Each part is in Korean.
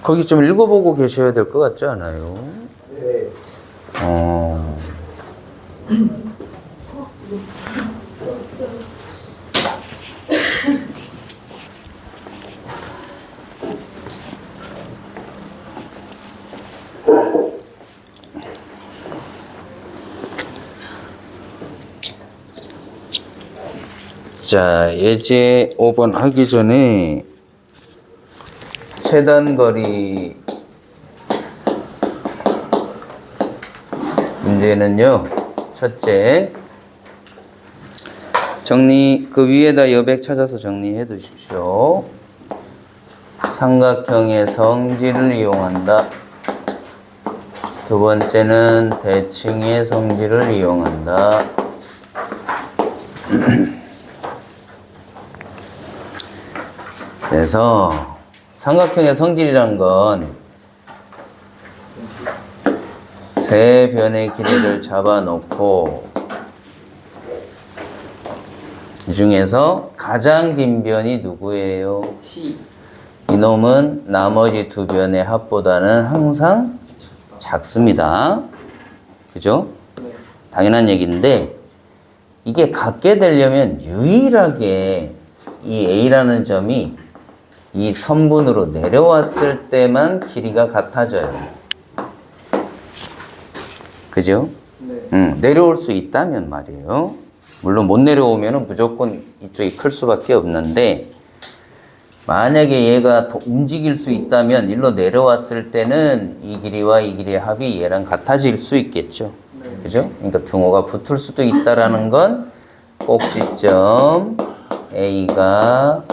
거기 좀 읽어보고 계셔야 될 것 같지 않아요? 네. 자, 예제 5번 하기 전에 최단거리 문제는요, 첫째, 정리, 그 위에다 여백 찾아서 정리해 두십시오. 삼각형의 성질을 이용한다. 두 번째는 대칭의 성질을 이용한다. 그래서 삼각형의 성질이란 건 세 변의 길이를 잡아놓고 이 중에서 가장 긴 변이 누구예요? C. 이놈은 나머지 두 변의 합보다는 항상 작습니다. 그죠? 네. 당연한 얘기인데 이게 같게 되려면 유일하게 이 A라는 점이 이 선분으로 내려왔을 때만 길이가 같아져요. 그죠? 네. 내려올 수 있다면 말이에요. 물론 못 내려오면 무조건 이쪽이 클 수밖에 없는데 만약에 얘가 더 움직일 수 있다면 일로 내려왔을 때는 이 길이와 이 길이의 합이 얘랑 같아질 수 있겠죠. 네. 그죠? 그러니까 등호가 붙을 수도 있다라는 건 꼭지점 A가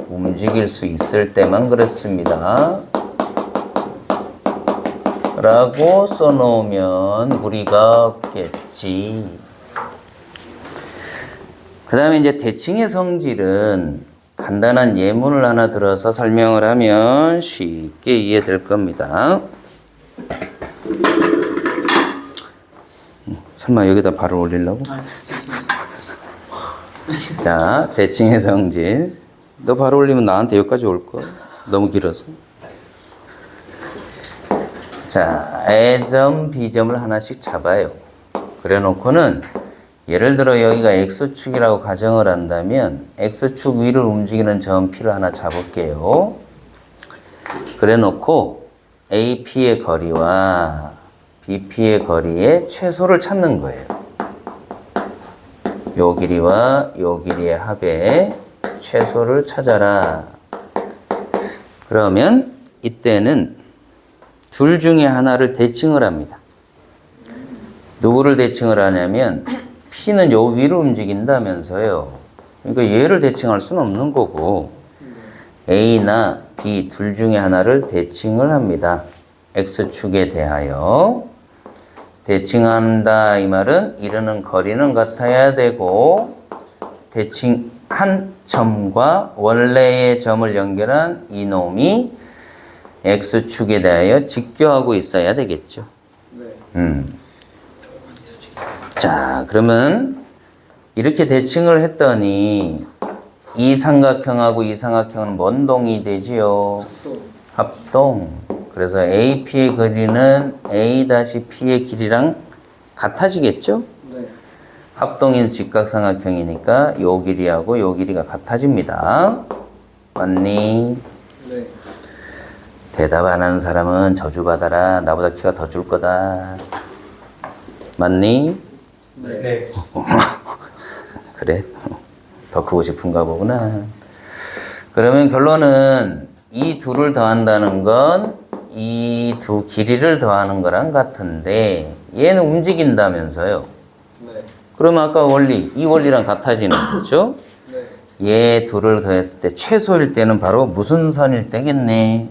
움직일 수 있을 때만 그렇습니다. 라고 써놓으면 무리가 없겠지. 그 다음에 이제 대칭의 성질은 간단한 예문을 하나 들어서 설명을 하면 쉽게 이해될 겁니다. 설마 여기다 발을 올리려고? 자, 대칭의 성질. 너 발 올리면 나한테 여기까지 올 거야. 너무 길어서. 자, A점, B점을 하나씩 잡아요. 그래 놓고는 예를 들어 여기가 X축이라고 가정을 한다면 X축 위를 움직이는 점 P를 하나 잡을게요. 그래 놓고 AP의 거리와 BP의 거리의 최소를 찾는 거예요. 요 길이와 요 길이의 합의 최소를 찾아라. 그러면 이때는 둘 중에 하나를 대칭을 합니다. 누구를 대칭을 하냐면 P는 요 위로 움직인다면서요. 그러니까 얘를 대칭할 수는 없는 거고 A나 B 둘 중에 하나를 대칭을 합니다. X축에 대하여. 대칭한다 이 말은 이르는 거리는 같아야 되고 대칭한 점과 원래의 점을 연결한 이놈이 X축에 대하여 직교하고 있어야 되겠죠. 네. 자, 그러면 이렇게 대칭을 했더니 이 삼각형하고 이 삼각형은 뭔 동이 되지요? 합동. 그래서 AP의 거리는 A-P의 길이랑 같아지겠죠? 네. 합동인 직각삼각형이니까 요 길이하고 요 길이가 같아집니다. 맞니? 네. 대답 안 하는 사람은 저주받아라. 나보다 키가 더 줄 거다. 맞니? 네. 그래? 더 크고 싶은가 보구나. 그러면 결론은 이 둘을 더한다는 건 이 두 길이를 더하는 거랑 같은데 얘는 움직인다면서요. 네. 그러면 아까 원리, 이 원리랑 같아지는 거죠? 네. 얘 둘을 더했을 때 최소일 때는 바로 무슨 선일 때겠네?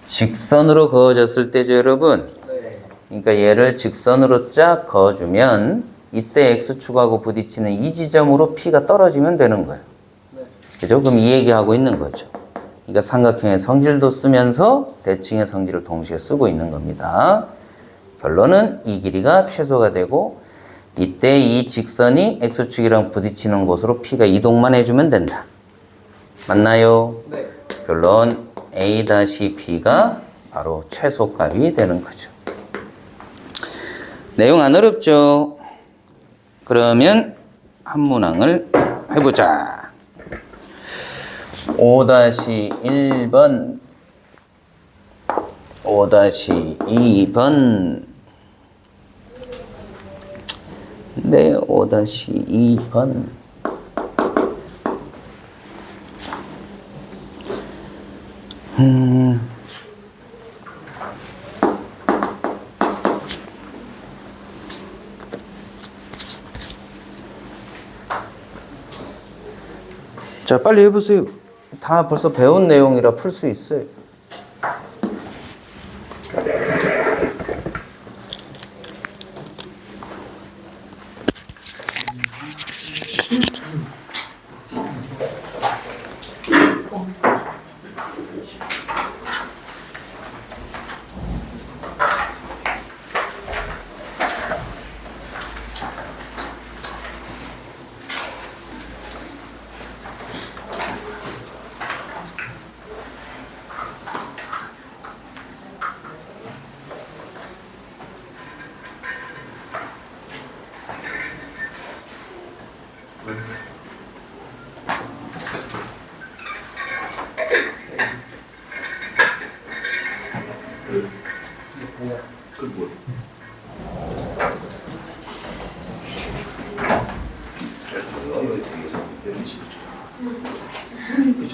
직선으로 그어졌을 때죠, 여러분. 네. 그러니까 얘를 직선으로 쫙 그어주면 이때 X축하고 부딪히는 이 지점으로 P가 떨어지면 되는 거예요. 네. 그죠? 그럼 이 얘기하고 있는 거죠. 그러니까 삼각형의 성질도 쓰면서 대칭의 성질을 동시에 쓰고 있는 겁니다. 결론은 이 길이가 최소가 되고 이때 이 직선이 X축이랑 부딪히는 곳으로 P가 이동만 해주면 된다. 맞나요? 네. 결론 A-B가 바로 최소값이 되는 거죠. 내용 안 어렵죠? 그러면 한 문항을 해보자. 5-1번 5-2번 네, 5-2번 자, 빨리 해보세요. 다 벌써 배운 내용이라 풀 수 있어요.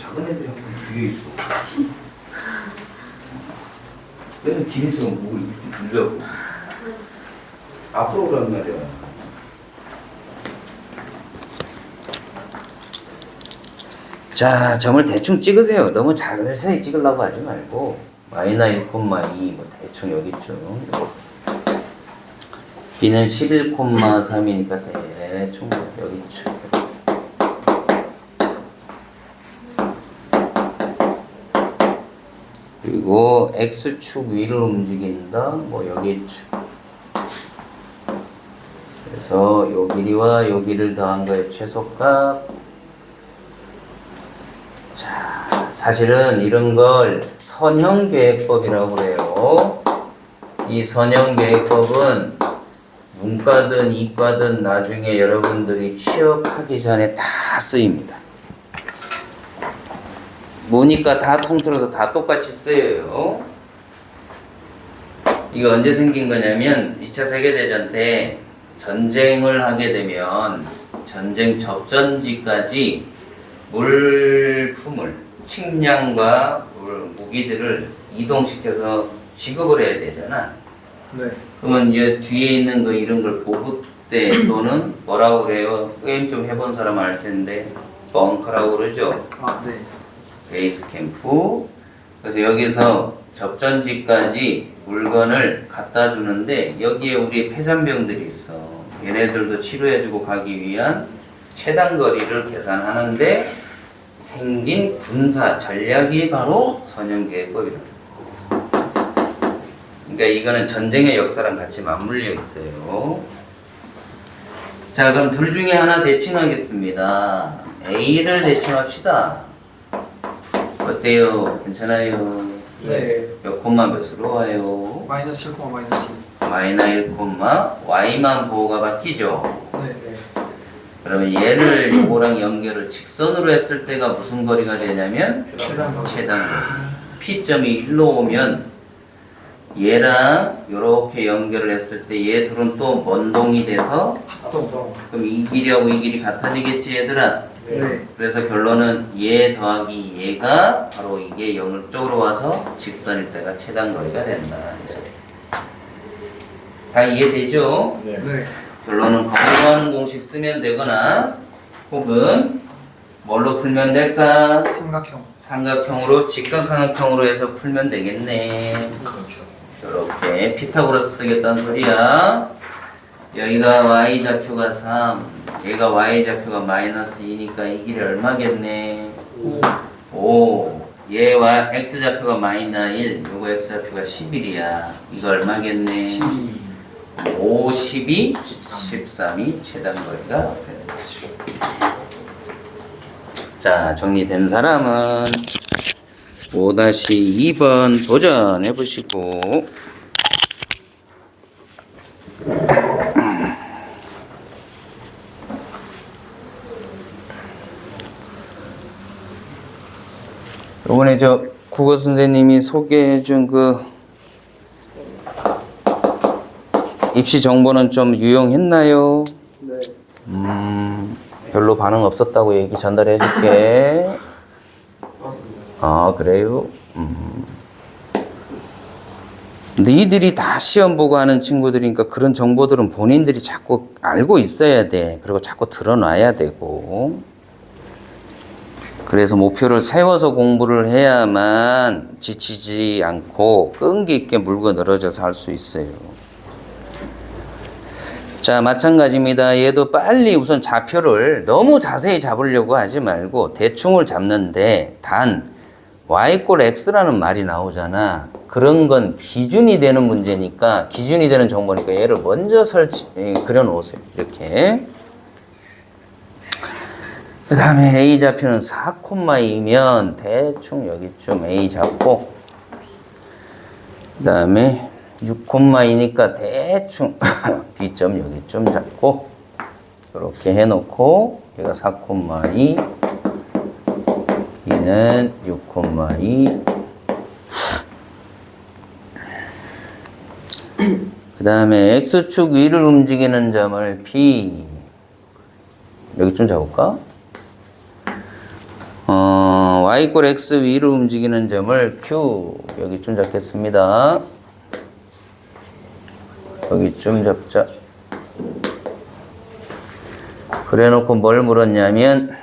작은 애들이 항상 뒤에 있어. 맨날 길에서 목을 이렇게 들려고. 앞으로 오란 말이야. 자, 점을 대충 찍으세요. 너무 자세히 찍으려고 하지 말고. -1,2 뭐 대충 여기 좀. B는 11,3이니까 대충 여기 좀. 그리고 X축 위를 움직인다. 뭐 여기 축. 그래서 요 길이와 요 길이를 더한 거의 최소값. 자, 사실은 이런 걸 선형계획법이라고 그래요. 이 선형계획법은 문과든 이과든 나중에 여러분들이 취업하기 전에 다 쓰입니다. 문이과 다 통틀어서 다 똑같이 쓰여요. 이거 언제 생긴 거냐면 2차 세계대전 때 전쟁을 하게 되면 전쟁 접전지까지 물품을, 식량과 무기들을 이동시켜서 지급을 해야 되잖아. 네. 그러면 이제 뒤에 있는 거 이런 걸 보급대 또는 뭐라고 그래요? 게임 좀 해본 사람 알 텐데 벙커라고 그러죠. 아, 네. 베이스 캠프. 그래서 여기서 접전지까지 물건을 갖다 주는데 여기에 우리 폐잔병들이 있어. 얘네들도 치료해주고 가기 위한 최단 거리를 계산하는데 생긴 군사 전략이 바로 선형계획법이라고. 그러니까 이거는 전쟁의 역사랑 같이 맞물려 있어요. 자, 그럼 둘 중에 하나 대칭하겠습니다. A를 대칭합시다. 어때요? 괜찮아요? 네. 몇 콤마 몇으로 와요? 마이너스 1, 마이너스 2. -1, y만 부호가 바뀌죠? 네, 네. 그러면 얘를 요거랑 연결을 직선으로 했을 때가 무슨 거리가 되냐면 최단 거리. P점이 일로 오면 얘랑 요렇게 연결을 했을 때 얘 둘은 또 먼동이 돼서 그럼 이 길이하고 이 길이 같아지겠지 얘들아? 네. 그래서 결론은 얘 더하기 얘가 바로 이게 0을 쪽으로 와서 직선일 때가 최단 거리가 된다. 다 이해되죠? 네. 결론은 거부하는 공식 쓰면 되거나 혹은 뭘로 풀면 될까? 삼각형. 삼각형으로 직각삼각형으로 해서 풀면 되겠네. 이렇게 피타고라스 쓰겠다는 소리야. 여기가 y좌표가 3, 얘가 y좌표가 -2니까 이 길이 얼마겠네? 5. 얘와 x좌표가 -1, 요거 x좌표가 11이야. 이거 얼마겠네? 5, 12, 13이 최단거리가 되는 거죠. 자, 정리된 사람은 5-2번 도전해 보시고. 이번에 저 국어 선생님이 소개해 준 그 입시 정보는 좀 유용했나요? 네. 별로 반응 없었다고 얘기 전달해 줄게. 아, 그래요? 너희들이 다 시험 보고 하는 친구들이니까 그런 정보들은 본인들이 자꾸 알고 있어야 돼. 그리고 자꾸 드러놔야 되고. 그래서 목표를 세워서 공부를 해야만 지치지 않고 끈기 있게 물고 늘어져서 할 수 있어요. 자, 마찬가지입니다. 얘도 빨리 우선 좌표를 너무 자세히 잡으려고 하지 말고 대충을 잡는데, 단 y 꼴 x라는 말이 나오잖아. 그런 건 기준이 되는 문제니까, 기준이 되는 정보니까 얘를 먼저 그려 놓으세요. 이렇게. 그 다음에 A 좌표는 4,2면 대충 여기쯤 A 잡고, 그 다음에 6,2니까 대충 B점 여기쯤 잡고, 이렇게 해놓고 얘가 4,2, B는 6,2. 그 다음에 X축 위를 움직이는 점을 P, 여기쯤 잡을까? Y 꼴 X 위를 움직이는 점을 Q, 여기쯤 잡겠습니다. 여기쯤 잡자. 그래 놓고 뭘 물었냐면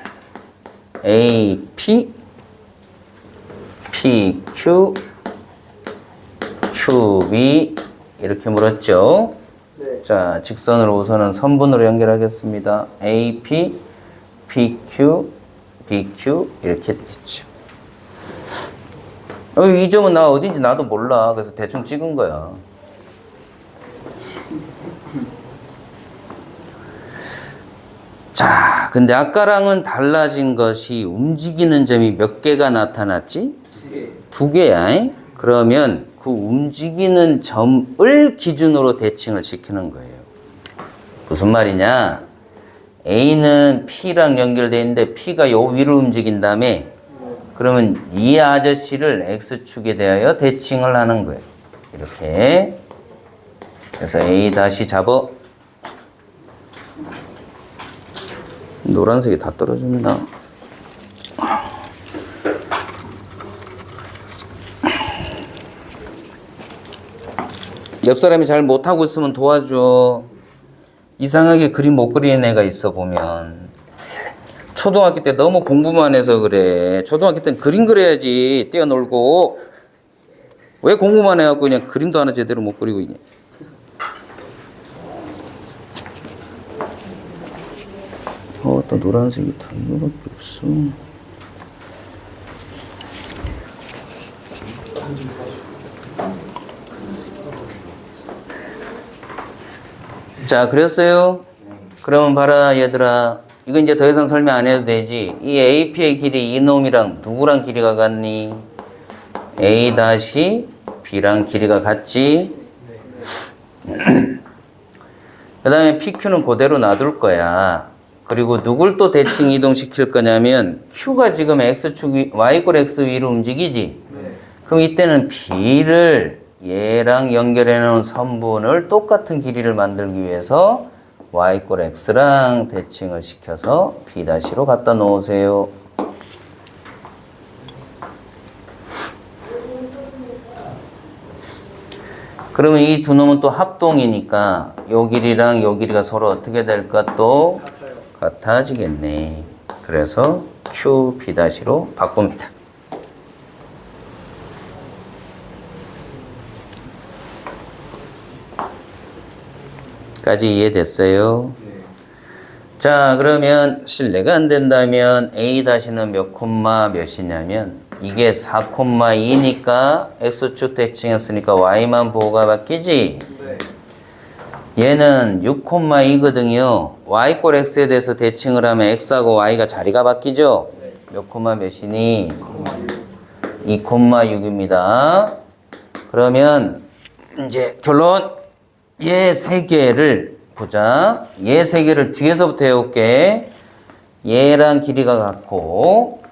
A, P, P, Q, Q, B 이렇게 물었죠. 네. 자, 직선으로 우선은 선분으로 연결하겠습니다. A, P, P, Q, B, Q 이렇게 되겠죠. 이 점은 나 어딘지 나도 몰라. 그래서 대충 찍은 거야. 자, 근데 아까랑은 달라진 것이 움직이는 점이 몇 개가 나타났지? 2개야. 그러면 그 움직이는 점을 기준으로 대칭을 시키는 거예요. 무슨 말이냐? A는 P랑 연결되어 있는데 P가 요 위로 움직인 다음에, 그러면 이 아저씨를 X축에 대하여 대칭을 하는 거예요. 이렇게. 그래서 A 다시 잡어. 노란색이 다 떨어진다. 옆 사람이 잘 못하고 있으면 도와줘. 이상하게 그림 못 그리는 애가 있어 보면. 초등학교 때 너무 공부만 해서 그래. 초등학교 때는 그림 그려야지. 뛰어놀고. 왜 공부만 해갖고 그냥 그림도 하나 제대로 못 그리고 있냐. 또 노란색이 다 이거밖에 없어. 자, 그렸어요? 그러면 봐라, 얘들아. 이거 이제 더 이상 설명 안 해도 되지. 이 AP의 길이 이놈이랑 누구랑 길이가 같니? A-B랑 길이가 같지? 그 다음에 PQ는 그대로 놔둘 거야. 그리고 누굴 또 대칭 이동시킬 거냐면 Q가 지금 X축, Y 꼴 X 위로 움직이지? 그럼 이때는 B를 얘랑 연결해 놓은 선분을 똑같은 길이를 만들기 위해서 Y 꼴 X랑 대칭을 시켜서 B'로 갖다 놓으세요. 그러면 이 두 놈은 또 합동이니까 요 길이랑 요 길이가 서로 어떻게 될까? 또 같아지겠네. 그래서 Q, B'로 바꿉니다. 까지 이해됐어요? 자, 그러면 실례가 안 된다면 A'는 몇 콤마 몇이냐면 이게 4,2니까 X축 대칭했으니까 Y만 부호가 바뀌지? 얘는 6,2거든요. Y 꼴 X에 대해서 대칭을 하면 X하고 Y가 자리가 바뀌죠? 몇 콤마 몇이니? 2,6입니다. 그러면 이제 결론 얘 세 개를 보자. 얘 세 개를 뒤에서부터 해올게. 얘랑 길이가 같고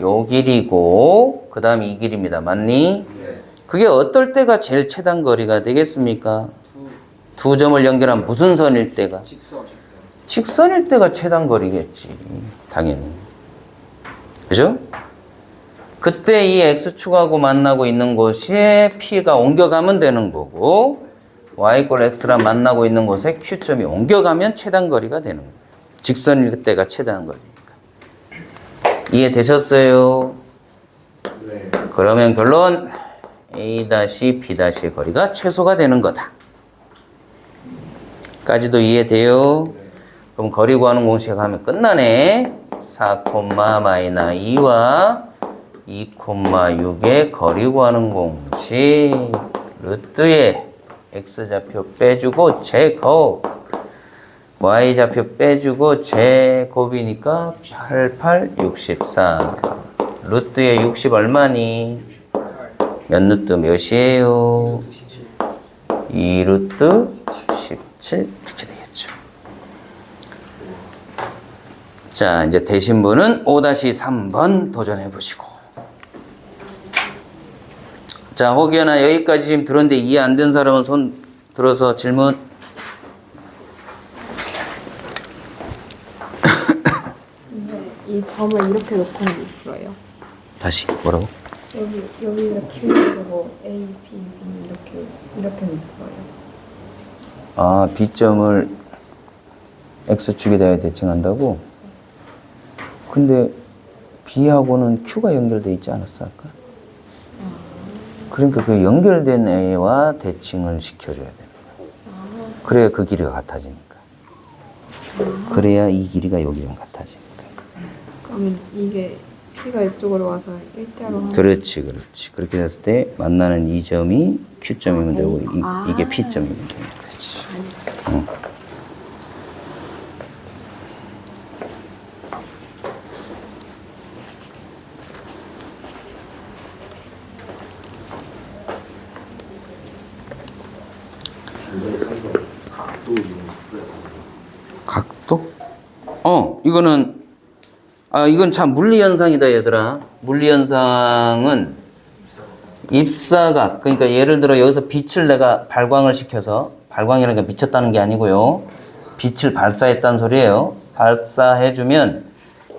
요 길이고 그 다음에 이 길입니다. 맞니? 네. 그게 어떨 때가 제일 최단 거리가 되겠습니까? 두 점을 연결한 무슨 선일 때가? 직선. 직선일 때가 최단 거리겠지. 당연히. 그죠? 그때 이 x축하고 만나고 있는 곳에 p가 옮겨가면 되는 거고 y = x랑 만나고 있는 곳에 q점이 옮겨가면 최단 거리가 되는 거예요. 직선일 때가 최단 거리니까. 이해되셨어요? 네. 그러면 결론 A-B'의 거리가 최소가 되는 거다. 까지도 이해돼요? 그럼 거리 구하는 공식 하면 끝나네. 4,-2와 2,6의 거리 구하는 공식. 루트에 x좌표 빼주고 제곱, y좌표 빼주고 제곱이니까 88, 64. 루트에 60 얼마니? 몇 루트 몇이에요? 2루트 17 이렇게 되겠죠. 자, 이제 되신 분은 5-3번 도전해 보시고. 자, 혹여나 여기까지 지금 들었는데 이해 안 된 사람은 손 들어서 질문. 근데 이 점을 이렇게 놓고는 풀어요. 다시 뭐라고? 여기가 Q고 A, B, B 이렇게 묶어요. 아, B점을 X축에다 대칭한다고? 근데 B하고는 Q가 연결돼 있지 않았어 아까? 그러니까 그 연결된 A와 대칭을 시켜줘야 되는 거야. 그래야 그 길이가 같아지니까. 그래야 이 길이가 여기랑 같아지니까. 그러면 이게 P가 이쪽으로 와서 일자로 하면 그렇지, 그렇지. 그렇게 됐을 때 만나는 이 점이 Q점이면 되고 이게 P점이면 되는 거지. 응. 각도? 이건 참 물리현상이다, 얘들아. 물리현상은 입사각, 그러니까 예를 들어 여기서 빛을 내가 발광을 시켜서, 발광이라는 게 미쳤다는 게 아니고요. 빛을 발사했다는 소리예요. 발사해주면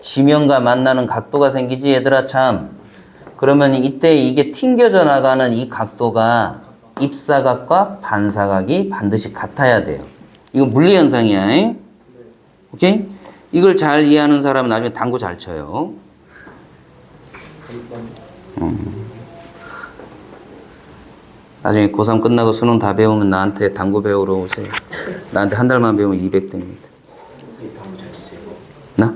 지면과 만나는 각도가 생기지, 얘들아, 참. 그러면 이때 이게 튕겨져 나가는 이 각도가 입사각과 반사각이 반드시 같아야 돼요. 이거 물리현상이야. 잉? 오케이? 이걸 잘 이해하는 사람은 나중에 당구 잘 쳐요. 나중에 고3 끝나고 수능 다 배우면 나한테 당구 배우러 오세요. 나한테 한 달만 배우면 200등입니다. 나?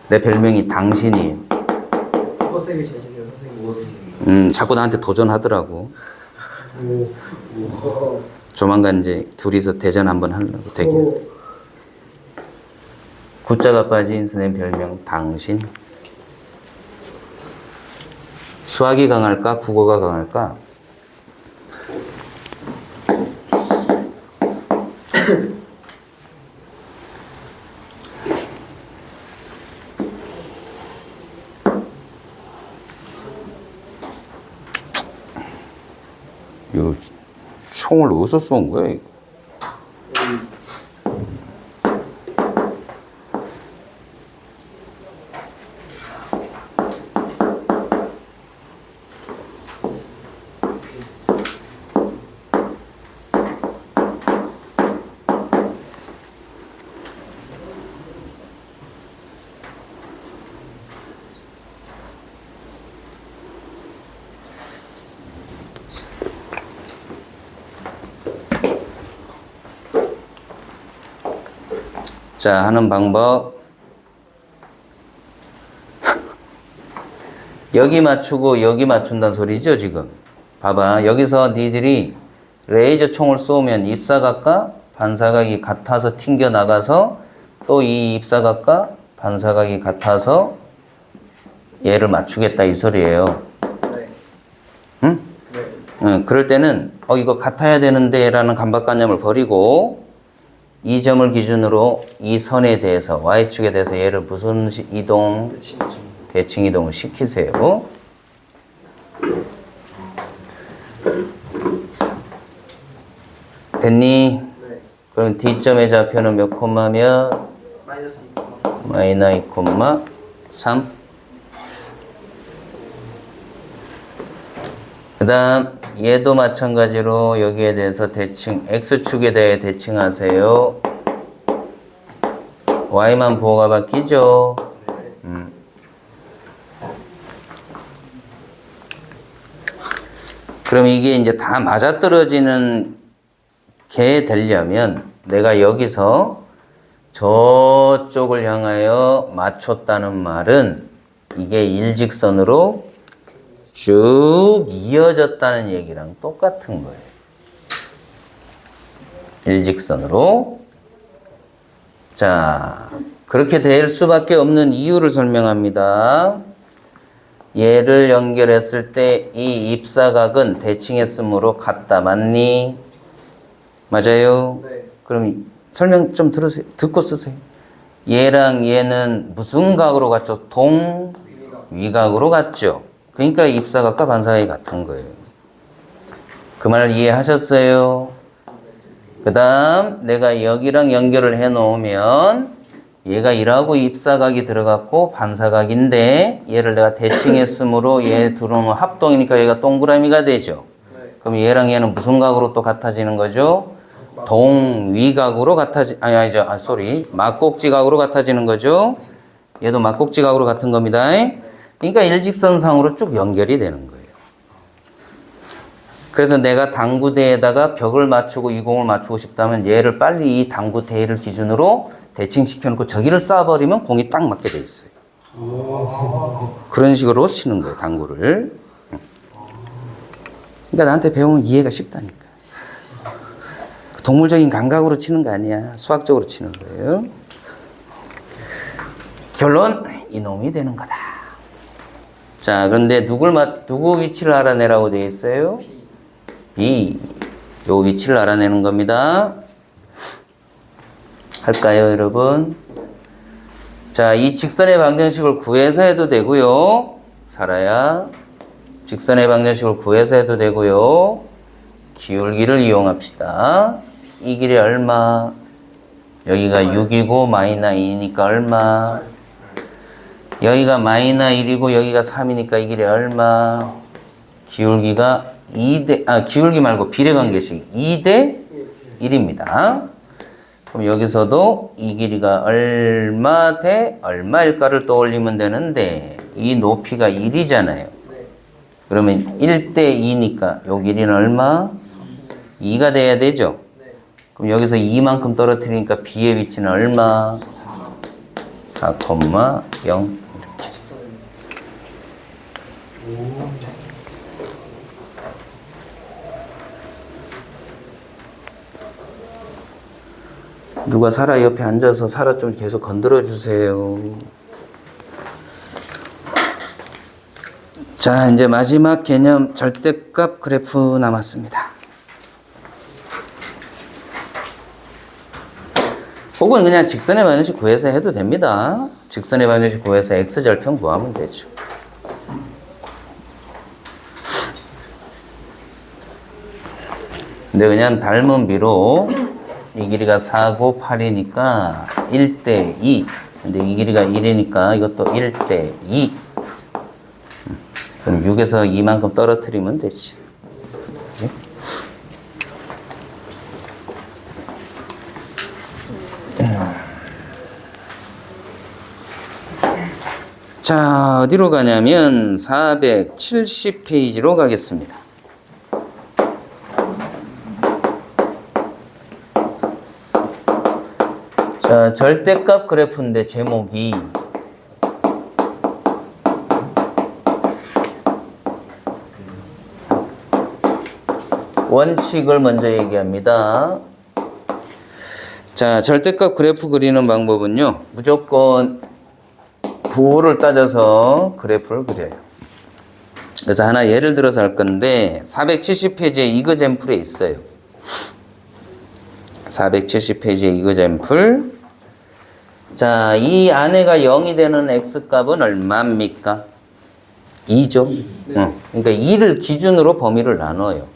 내 별명이 당신이에요. 선생님이 잘 치세요, 선생님. 자꾸 나한테 도전하더라고. 오. 조만간 이제 둘이서 대전 한번 하려고 대결. 구자가 빠진 선생님 별명 당신. 수학이 강할까? 국어가 강할까? 이거 총을 어디서 쏜 거야, 이거? 자, 하는 방법. 여기 맞추고 여기 맞춘다는 소리죠, 지금. 봐봐. 여기서 니들이 레이저 총을 쏘면 입사각과 반사각이 같아서 튕겨 나가서 또 이 입사각과 반사각이 같아서 얘를 맞추겠다 이 소리예요. 네. 그럴 때는 이거 같아야 되는데 라는 강박관념을 버리고 이 점을 기준으로 이 선에 대해서 y축에 대해서 얘를 무슨 이동? 대칭 이동을 시키세요. 됐니? 네. 그럼 D점의 좌표는 몇 콤마면? 마이너스 2. 마이너 2,3. 그 다음 얘도 마찬가지로 여기에 대해서 대칭, X축에 대해 대칭하세요. Y만 부호가 바뀌죠. 그럼 이게 이제 다 맞아떨어지는 게 되려면 내가 여기서 저쪽을 향하여 맞췄다는 말은 이게 일직선으로 쭉 이어졌다는 얘기랑 똑같은 거예요. 일직선으로. 자, 그렇게 될 수밖에 없는 이유를 설명합니다. 얘를 연결했을 때 이 입사각은 대칭했으므로 같다. 맞니? 맞아요? 네. 그럼 설명 좀 들으세요. 듣고 쓰세요. 얘랑 얘는 무슨 각으로 같죠? 동위각으로 같죠? 그러니까 입사각과 반사각이 같은 거예요. 그 말 이해하셨어요? 그 다음 내가 여기랑 연결을 해 놓으면 얘가 1하고 입사각이 들어갔고 반사각인데 얘를 내가 대칭했으므로 얘 들어오면 합동이니까 얘가 동그라미가 되죠. 네. 그럼 얘랑 얘는 무슨 각으로 또 같아지는 거죠? 동위각으로 막곡지각으로 같아지는 거죠. 얘도 막곡지각으로 같은 겁니다. 그러니까 일직선상으로 쭉 연결이 되는 거예요. 그래서 내가 당구대에다가 벽을 맞추고 이 공을 맞추고 싶다면 얘를 빨리 이 당구대를 기준으로 대칭시켜 놓고 저기를 쏴버리면 공이 딱 맞게 돼 있어요. 그런 식으로 치는 거예요, 당구를. 그러니까 나한테 배우면 이해가 쉽다니까. 동물적인 감각으로 치는 거 아니야. 수학적으로 치는 거예요. 결론, 이놈이 되는 거다. 자, 그런데 누구 위치를 알아내라고 되어 있어요? B. 요 위치를 알아내는 겁니다. 할까요, 여러분? 자, 이 직선의 방정식을 구해서 해도 되고요. 살아야. 직선의 방정식을 구해서 해도 되고요. 기울기를 이용합시다. 이 길이 얼마? 여기가 6이고 마이너 2니까 얼마? 여기가 마이너 1이고 여기가 3이니까 이 길이 얼마? 기울기가 기울기 말고 비례관계식 2대 1입니다. 그럼 여기서도 이 길이가 얼마 대 얼마일까를 떠올리면 되는데 이 높이가 1이잖아요. 그러면 1대 2니까 요 길이는 얼마? 2가 돼야 되죠. 그럼 여기서 2만큼 떨어뜨리니까 B의 위치는 얼마? 4,0 이렇게. 누가 사라 옆에 앉아서 사라 좀 계속 건드려 주세요. 자, 이제 마지막 개념 절대값 그래프 남았습니다. 혹은 그냥 직선의 방정식 구해서 해도 됩니다. 직선의 방정식 구해서 x절편 구하면 되죠. 근데 그냥 닮은 비로 이 길이가 4고 8이니까 1대 2. 근데 이 길이가 1이니까 이것도 1대 2. 그럼 6에서 2만큼 떨어뜨리면 되지. 자, 어디로 가냐면 470페이지로 가겠습니다. 자, 절대값 그래프인데 제목이 원칙을 먼저 얘기합니다. 자, 절대값 그래프 그리는 방법은요, 무조건 부호를 따져서 그래프를 그려요. 그래서 하나 예를 들어서 할 건데 470페이지에 이거잼플에 있어요. 470페이지에 이거잼플. 자, 이 안에가 0이 되는 x값은 얼마입니까? 2죠. 그러니까 2를 기준으로 범위를 나눠요.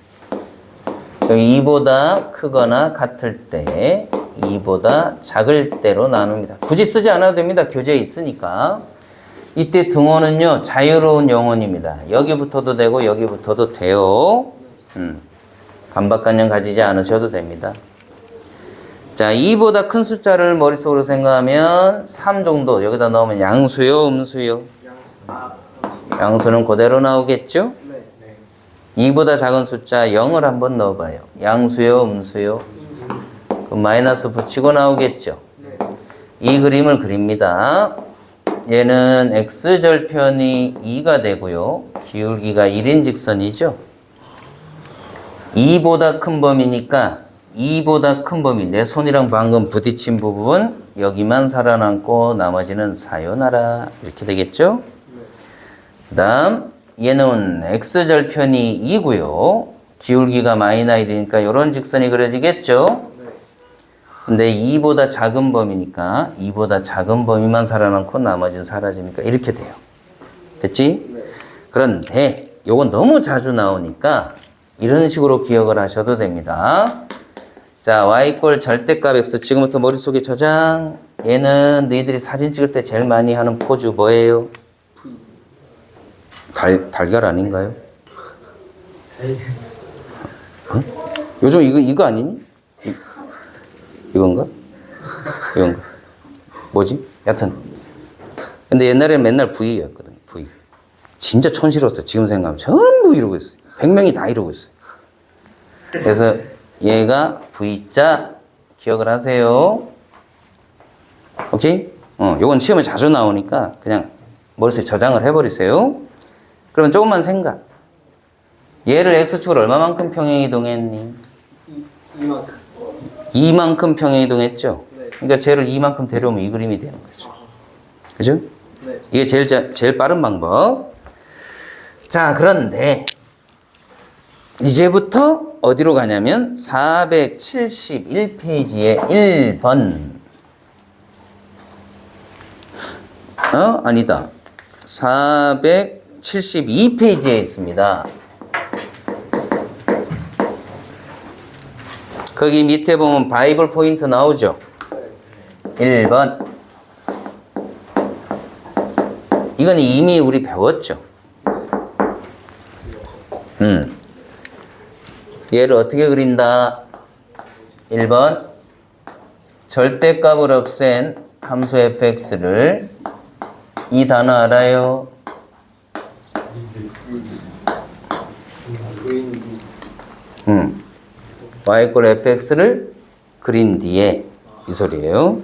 2보다 크거나 같을 때 2보다 작을 때로 나눕니다. 굳이 쓰지 않아도 됩니다. 교재에 있으니까. 이때 등호는요, 자유로운 영혼입니다. 여기 붙어도 되고 여기 붙어도 돼요. 강박관념 가지지 않으셔도 됩니다. 자, 2보다 큰 숫자를 머릿속으로 생각하면 3 정도 여기다 넣으면 양수요, 음수요? 양수는 그대로 나오겠죠? 2보다 작은 숫자 0을 한번 넣어봐요. 양수요, 음수요? 그럼 마이너스 붙이고 나오겠죠? 이 그림을 그립니다. 얘는 x절편이 2가 되고요. 기울기가 1인 직선이죠. 2보다 큰 범위니까 2보다 큰 범위, 내 손이랑 방금 부딪힌 부분 여기만 살아남고 나머지는 사요나라 이렇게 되겠죠? 그 다음 얘는 x절편이 2고요. 기울기가 마이너스 1이니까 이런 직선이 그려지겠죠? 근데 2보다 작은 범위니까 2보다 작은 범위만 살아남고 나머지는 사라지니까 이렇게 돼요. 됐지? 그런데 요건 너무 자주 나오니까 이런 식으로 기억을 하셔도 됩니다. 자, y= 절대값 x 지금부터 머릿속에 저장. 얘는 너희들이 사진 찍을 때 제일 많이 하는 포즈 뭐예요? 달걀 아닌가요? 응? 요즘 이거 아니니? 이건가? 이건가? 뭐지? 여튼. 근데 옛날에는 맨날 V였거든. V. 진짜 촌스러웠어요. 지금 생각하면 전부 이러고 있어요. 100명이 다 이러고 있어요. 그래서 얘가 V자 기억을 하세요. 오케이? 요건 시험에 자주 나오니까 그냥 머릿속에 저장을 해버리세요. 그러면 조금만 생각. 얘를 x축을 얼마만큼 평행이동했니? 2만큼. 2만큼 평행이동했죠? 네. 그러니까 쟤를 2만큼 데려오면 이 그림이 되는 거죠. 그죠? 네. 이게 제일 빠른 방법. 자, 그런데 이제부터 어디로 가냐면 471페이지에 1번. 아니다. 472페이지에 있습니다. 거기 밑에 보면 바이블 포인트 나오죠? 1번. 이건 이미 우리 배웠죠? 얘를 어떻게 그린다? 1번. 절대값을 없앤 함수 fx를 이 단어 알아요? y = fx를 그린 뒤에 이 소리예요.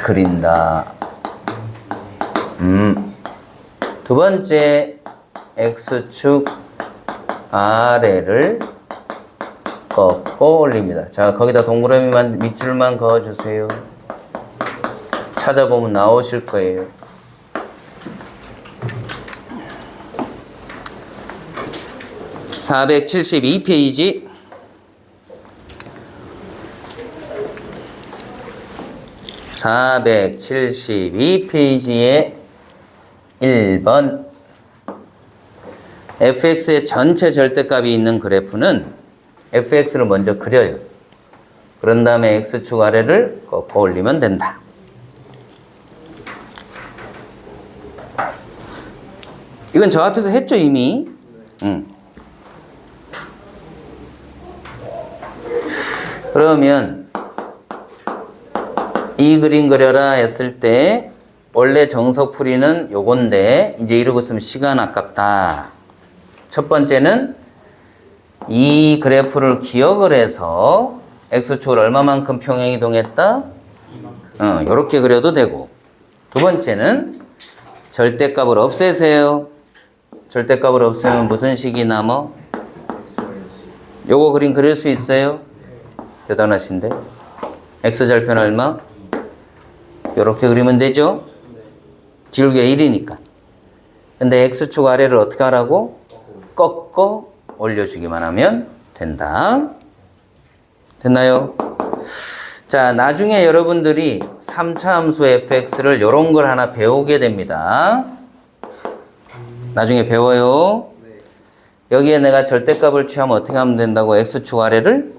그린다. 두 번째 x축 아래를 꺾고 올립니다. 자, 거기다 동그라미만 밑줄만 그어주세요. 찾아보면 나오실 거예요. (472페이지) 472페이지에 1번 fx의 전체 절대값이 있는 그래프는 fx를 먼저 그려요. 그런 다음에 x축 아래를 꺾어 올리면 된다. 이건 저 앞에서 했죠 이미. 그러면 이 그림 그려라 했을 때 원래 정석풀이는 요건데 이제 이러고 있으면 시간 아깝다. 첫 번째는 이 그래프를 기억을 해서 x축을 얼마만큼 평행이동했다? 요렇게 그려도 되고, 두 번째는 절대값을 없애세요. 절대값을 없애면 무슨 식이 남아? 요거 그림 그릴 수 있어요? 대단하신데. x절편 얼마? 요렇게 그리면 되죠? 기울기가 1이니까. 근데 x축 아래를 어떻게 하라고? 꺾어 올려주기만 하면 된다. 됐나요? 자, 나중에 여러분들이 3차 함수 fx를 이런 걸 하나 배우게 됩니다. 나중에 배워요. 여기에 내가 절대값을 취하면 어떻게 하면 된다고? x축 아래를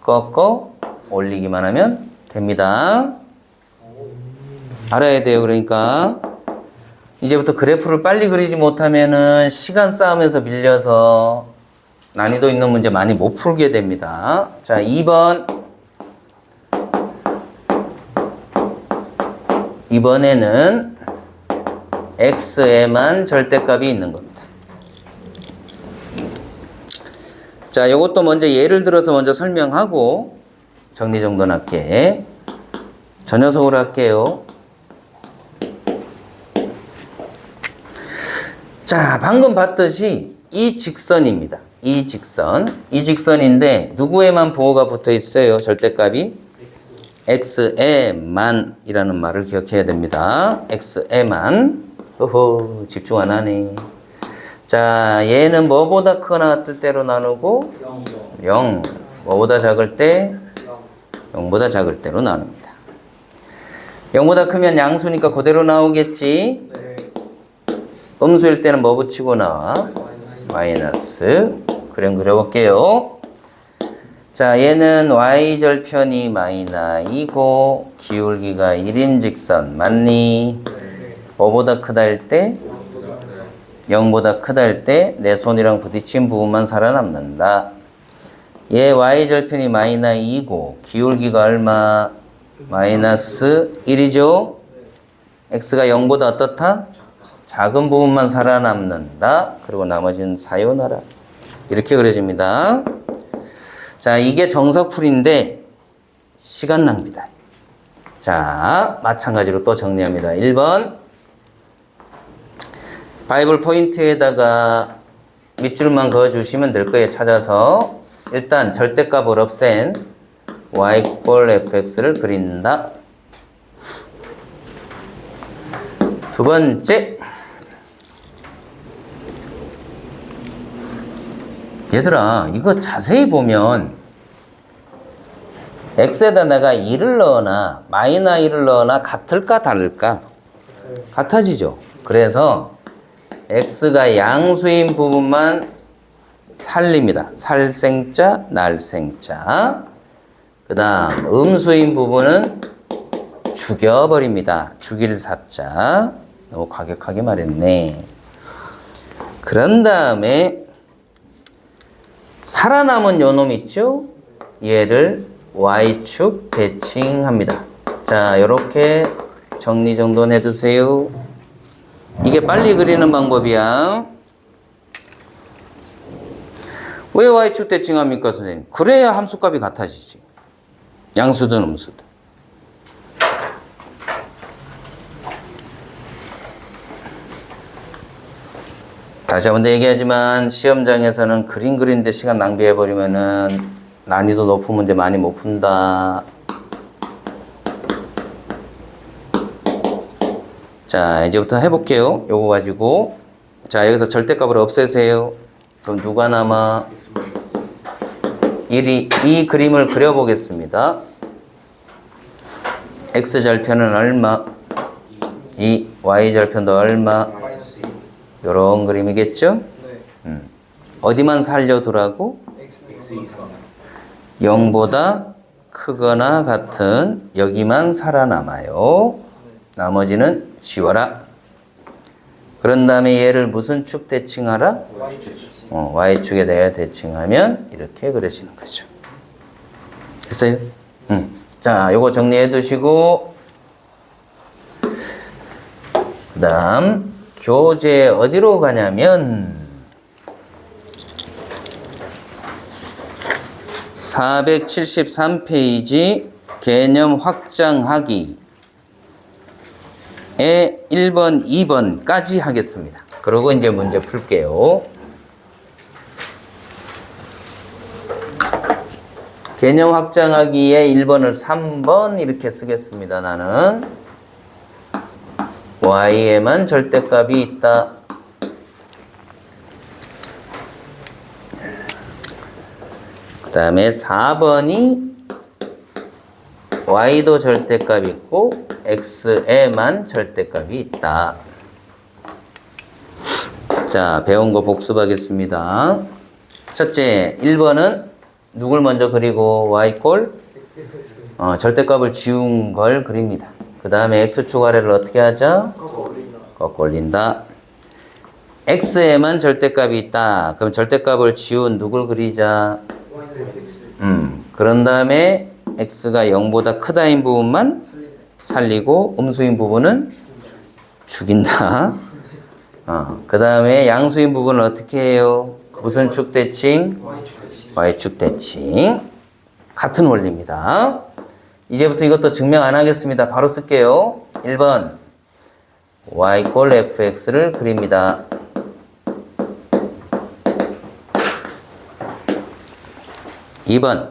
꺾어 올리기만 하면 됩니다. 알아야 돼요. 그러니까 이제부터 그래프를 빨리 그리지 못하면은 시간 싸움에서 밀려서 난이도 있는 문제 많이 못 풀게 됩니다. 자, 2번. 이번에는 x에만 절대값이 있는 겁니다. 자, 요것도 먼저 예를 들어서 먼저 설명하고 정리정돈할게. 저 녀석으로 할게요. 자, 방금 봤듯이 이 직선입니다. 이 직선. 이 직선인데 누구에만 부호가 붙어 있어요? 절대값이? x에만 이라는 말을 기억해야 됩니다. x에만. 호호, 집중 안 하네. 자, 얘는 뭐보다 크거나 같을 때로 나누고 0. 뭐보다 작을 때? 0보다 작을 때로 나눕니다. 0보다 크면 양수니까 그대로 나오겠지? 음수일 때는 뭐 붙이고 나와? 마이너스. 그림 그려볼게요. 자, 얘는 y절편이 마이너이고 기울기가 1인 직선 맞니? 뭐보다 크다 할 때? 0보다 크다 할 때 내 손이랑 부딪힌 부분만 살아남는다. 얘 y절편이 마이너이고 기울기가 얼마? 마이너스 1이죠? x가 0보다 어떻다? 작은 부분만 살아남는다. 그리고 나머지는 사요나라. 이렇게 그려집니다. 자, 이게 정석풀인데 시간 낭비다. 자, 마찬가지로 또 정리합니다. 1번. 바이블 포인트에다가 밑줄만 그어주시면 될 거예요. 찾아서. 일단 절대값을 없앤 y fx를 그린다. 두 번째. 얘들아, 이거 자세히 보면 x에다 내가 1을 넣거나 마이너 1을 넣거나 같을까 다를까? 같아지죠. 그래서 x가 양수인 부분만 살립니다. 살생자, 날생자. 그 다음 음수인 부분은 죽여버립니다. 죽일 사자. 너무 과격하게 말했네. 그런 다음에 살아남은 요놈 있죠? 얘를 y축 대칭합니다. 자, 요렇게 정리정돈 해두세요. 이게 빨리 그리는 방법이야. 왜 y축 대칭합니까, 선생님? 그래야 함수값이 같아지지. 양수든 음수든. 다시 한번 더 얘기하지만 시험장에서는 그림 그리는데 시간 낭비해버리면은 난이도 높은 문제 많이 못 푼다. 자, 이제부터 해볼게요. 요거 가지고. 자, 여기서 절대값을 없애세요. 그럼 누가 남아? 이 그림을 그려보겠습니다. x절편은 얼마? 2. y절편도 얼마? 요런 그림이겠죠? 어디만 살려두라고? 0보다 크거나 같은 여기만 살아남아요. 나머지는 지워라. 그런 다음에 얘를 무슨 축 대칭하라? y축에 대해 대칭하면 이렇게 그려지는 거죠. 됐어요? 자, 요거 정리해 두시고 그 다음 교재 어디로 가냐면 473페이지 개념 확장하기에 1번, 2번까지 하겠습니다. 그리고 이제 문제 풀게요. 개념 확장하기에 1번을 3번 이렇게 쓰겠습니다. 나는 y에만 절대값이 있다. 그 다음에 4번이 y도 절대값이 있고 x에만 절대값이 있다. 자, 배운 거 복습하겠습니다. 첫째, 1번은 누굴 먼저 그리고 y꼴 절대값을 지운 걸 그립니다. 그 다음에 x축 아래를 어떻게 하죠? 꺾어 올린다. x에만 절대값이 있다. 그럼 절대값을 지운 누굴 그리자? 그런 다음에 x가 0보다 크다인 부분만 살리고 음수인 부분은 죽인다. 그 다음에 양수인 부분은 어떻게 해요? 무슨 축 대칭? y축 대칭. 같은 원리입니다. 이제부터 이것도 증명 안 하겠습니다. 바로 쓸게요. 1번 y 꼴 fx를 그립니다. 2번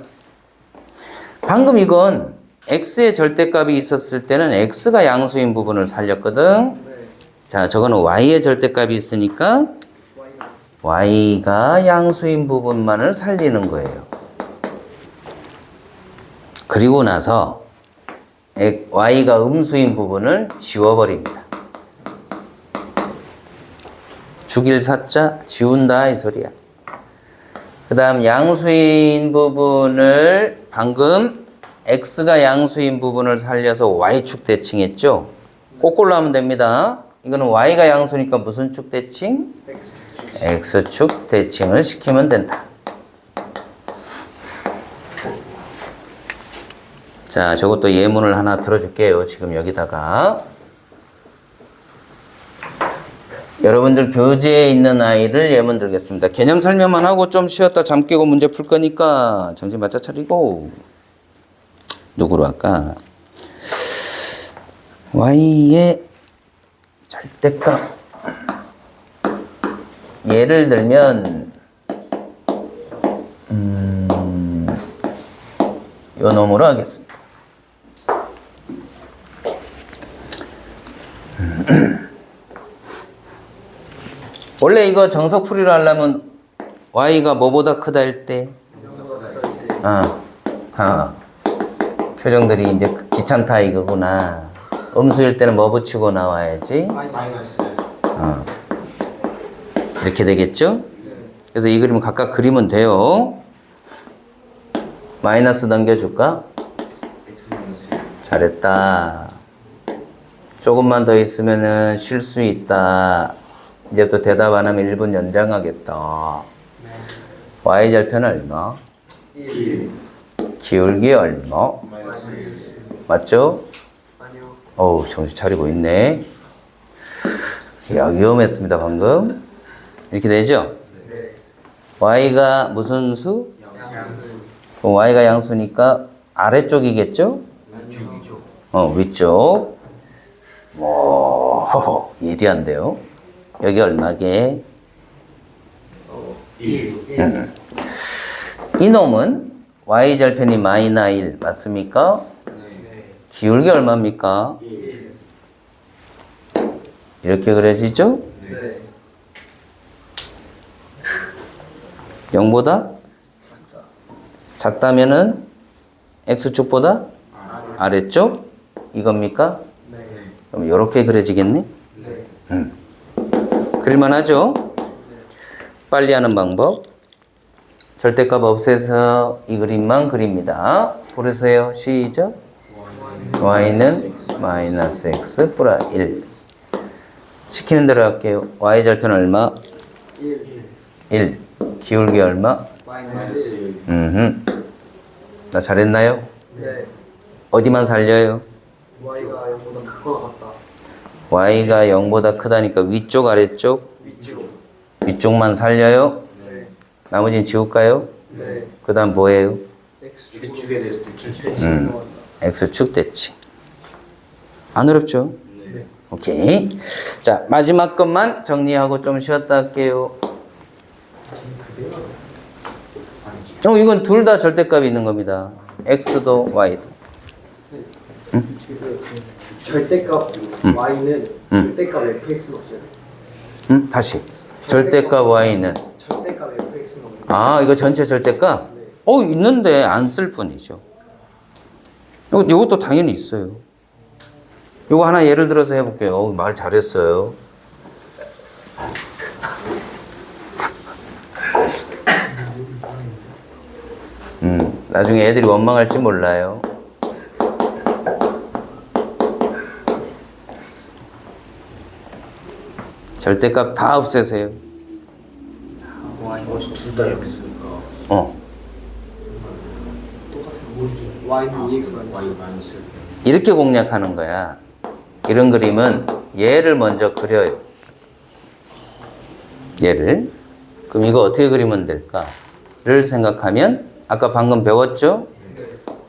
방금 이건 x의 절대값이 있었을 때는 x가 양수인 부분을 살렸거든. 자, 저거는 y의 절대값이 있으니까 y가 양수인 부분만을 살리는 거예요. 그리고 나서 y가 음수인 부분을 지워버립니다. 죽일 사자 지운다 이 소리야. 그 다음 양수인 부분을 방금 x가 양수인 부분을 살려서 y축 대칭했죠. 거꾸로 하면 됩니다. 이거는 y가 양수니까 무슨 축 대칭? x축 대칭을 시키면 된다. 자, 저것도 예문을 하나 들어줄게요. 지금 여기다가. 여러분들 교재에 있는 아이를 예문 들겠습니다. 개념 설명만 하고 좀 쉬었다 잠 깨고 문제 풀 거니까 정신 바짝 차리고. 누구로 할까? y의 절대값. 예를 들면 요 놈으로 하겠습니다. 원래 이거 정석풀이로 하려면 y가 뭐보다 크다 할 때 표정들이 이제 귀찮다 이거구나. 음수일 때는 뭐 붙이고 나와야지? 이렇게 되겠죠? 그래서 이 그림을 각각 그리면 돼요. 마이너스 넘겨줄까? 잘했다. 조금만 더 있으면은 쉴 수 있다. 이제부터 대답 안 하면 1분 연장하겠다. y절편 얼마? 1. 기울기 얼마? 맞죠? 아니요. 어우, 정신 차리고 있네. 야, 위험했습니다, 방금. 이렇게 되죠? 네. y가 무슨 수? 양수. 그럼 y가 양수니까 아래쪽이겠죠? 왼쪽이죠. 위쪽. 오, 예리한데요? 여기 얼마게? 1. 이놈은 y절편이 마이너 1 맞습니까? 네. 기울기 얼마입니까? 1. 이렇게 그려지죠? 네. 0보다 작다면은 x축보다 아래쪽 이겁니까? 네. 그럼 이렇게 그려지겠네? 네. 그릴만하죠? 빨리 하는 방법. 절대값 없애서 이 그림만 그립니다. 부르세요. 시작. y는 마이너스 x 플러스 1. 시키는 대로 할게요. y절편 얼마? 1. 1. 기울기 얼마? 마이너스 1. 나 잘했나요? 네. 어디만 살려요? y가 0보다 크거나 같다. y가 0보다 크다니까 위쪽 아래쪽? 위쪽. 위쪽만 살려요? 네. 나머지는 지울까요? 네. 그 다음 뭐예요? x축에 대해서 대칭. x축 대칭. 안 어렵죠? 네. 오케이. 자, 마지막 것만 정리하고 좀 쉬었다 할게요. 이건 둘 다 절대값이 있는 겁니다. x도 y도. 절대값 y는 절대값 fx는 없어요. 다시. 절대값 y는. 절대값 fx는 없어요. 아, 이거 전체 절대값? 네. 있는데 안 쓸 뿐이죠. 이것도 당연히 있어요. 이거 하나 예를 들어서 해볼게요. 말 잘했어요. 나중에 애들이 원망할지 몰라요. 절대값 다 없애세요. 둘다 x니까 어. y는 2x 마이너스 이렇게 공략하는 거야. 이런 그림은 얘를 먼저 그려요. 얘를. 그럼 이거 어떻게 그리면 될까?를 생각하면 아까 방금 배웠죠?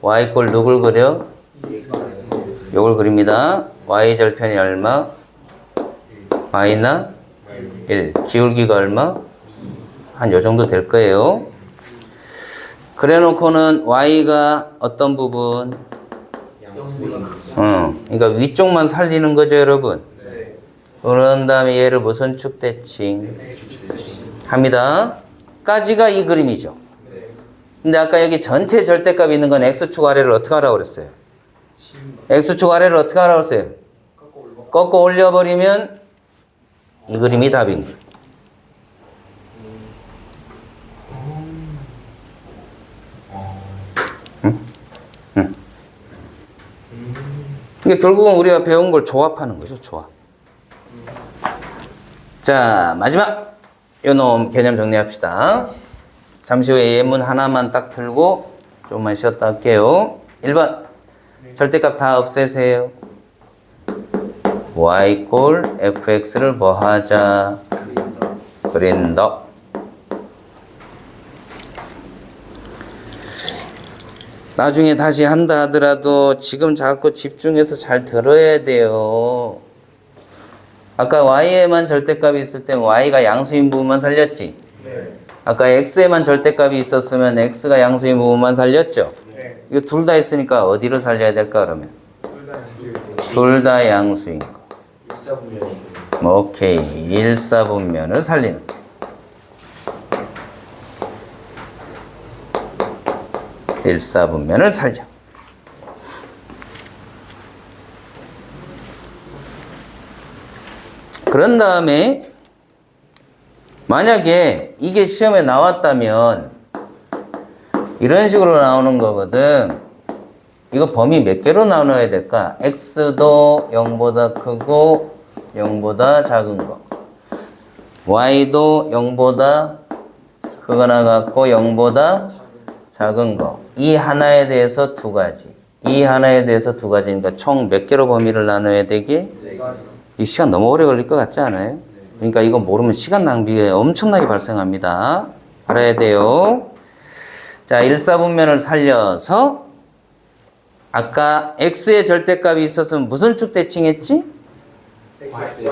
y 꼴 누굴 그려? 요걸 그립니다. y 절편이 얼마? y나 1. 기울기가 얼마? 한 요 정도 될 거예요. 그래 놓고는 y가 어떤 부분? 그러니까 위쪽만 살리는 거죠, 여러분. 그런 다음에 얘를 무슨 축 대칭? 합니다. 까지가 이 그림이죠. 근데 아까 여기 전체 절대값 있는 건 x축 아래를 어떻게 하라고 그랬어요? x축 아래를 어떻게 하라고 그랬어요? 꺾어 올려버리면 이 그림이 답인 거예요. 그러니까 결국은 우리가 배운 걸 조합하는 거죠, 조합. 자, 마지막 요놈 개념 정리합시다. 잠시 후에 예문 하나만 딱 들고 조금만 쉬었다 할게요. 1번 절대값 다 없애세요. y 꼴 fx를 뭐 하자? 그린다. 나중에 다시 한다 하더라도 지금 자꾸 집중해서 잘 들어야 돼요. 아까 y에만 절대값이 있을 땐 y가 양수인 부분만 살렸지? 아까 x에만 절대값이 있었으면 x가 양수인 부분만 살렸죠? 이거 둘 다 있으니까 어디를 살려야 될까 그러면? 둘 다 양수인 거. 오케이. 1사분면을 살리는 거. 1사분면을 살려. 그런 다음에 만약에 이게 시험에 나왔다면 이런 식으로 나오는 거거든. 이거 범위 몇 개로 나눠야 될까? x도 0보다 크고 0보다 작은 거, y도 0보다 크거나 같고 0보다 작은 거. 이 하나에 대해서 두 가지, 이 하나에 대해서 두 가지니까 총 몇 개로 범위를 나눠야 되게? 이 시간 너무 오래 걸릴 것 같지 않아요? 그러니까 이거 모르면 시간 낭비가 엄청나게 발생합니다. 알아야 돼요. 자, 1사분면을 살려서 아까 x의 절대값이 있었으면 무슨 축 대칭했지?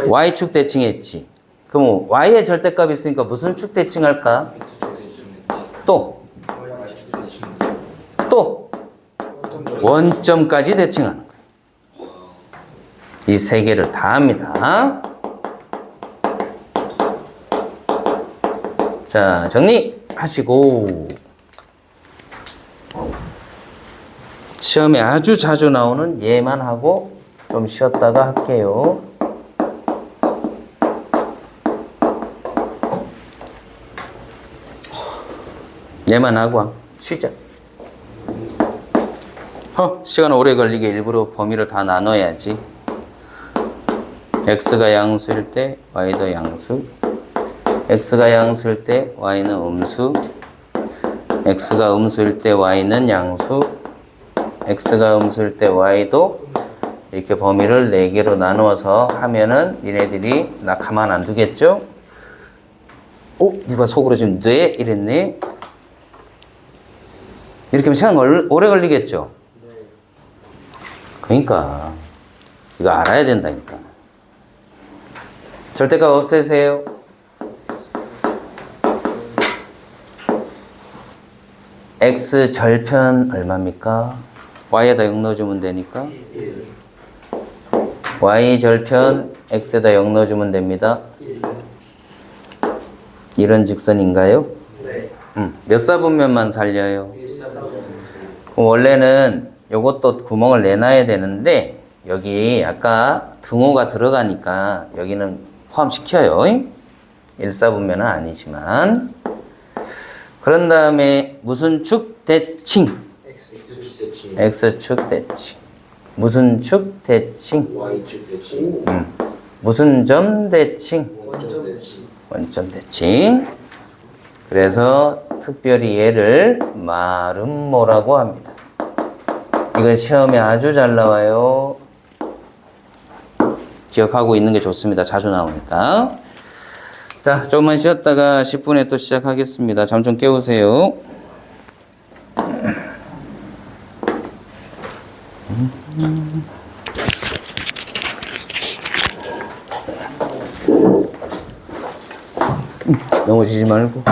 y축 대칭했지. 그럼 y의 절대값이 있으니까 무슨 축 대칭할까? 또 원점까지 대칭하는 거예요. 이 세 개를 다 합니다. 자, 정리하시고 시험에 아주 자주 나오는 얘만 하고 좀 쉬었다가 할게요. 얘만 하고 쉬자. 시간 오래 걸리게 일부러 범위를 다 나눠야지. x가 양수일 때 y도 양수, x가 양수일 때 y는 음수, x가 음수일 때 y는 양수, x가 음수일 때 y도 이렇게 범위를 4개로 나누어서 하면은 니네들이 나 가만 안 두겠죠? 누가 속으로 지금 네? 이랬네? 이렇게 하면 시간 오래 걸리겠죠? 그러니까 이거 알아야 된다니까. 절대값 없애세요. x 절편 얼마입니까? y에다 0 넣어주면 되니까 y 절편 x에다 0 넣어주면 됩니다. 이런 직선인가요? 네. 몇 사분면만 살려요? 1사분. 원래는 요것도 구멍을 내놔야 되는데 여기 아까 등호가 들어가니까 여기는 포함시켜요. 1사분면은 아니지만. 그런 다음에 무슨 축 대칭? X축 대칭. X축 대칭. 무슨 축 대칭? Y축 대칭. 무슨 점 대칭? 원점 대칭. 원점 대칭. 그래서 특별히 얘를 마름모라고 합니다. 이건 시험에 아주 잘 나와요. 기억하고 있는 게 좋습니다. 자주 나오니까. 자, 조금만 쉬었다가 10분에 또 시작하겠습니다. 잠 좀 깨우세요. 넘어지지 말고.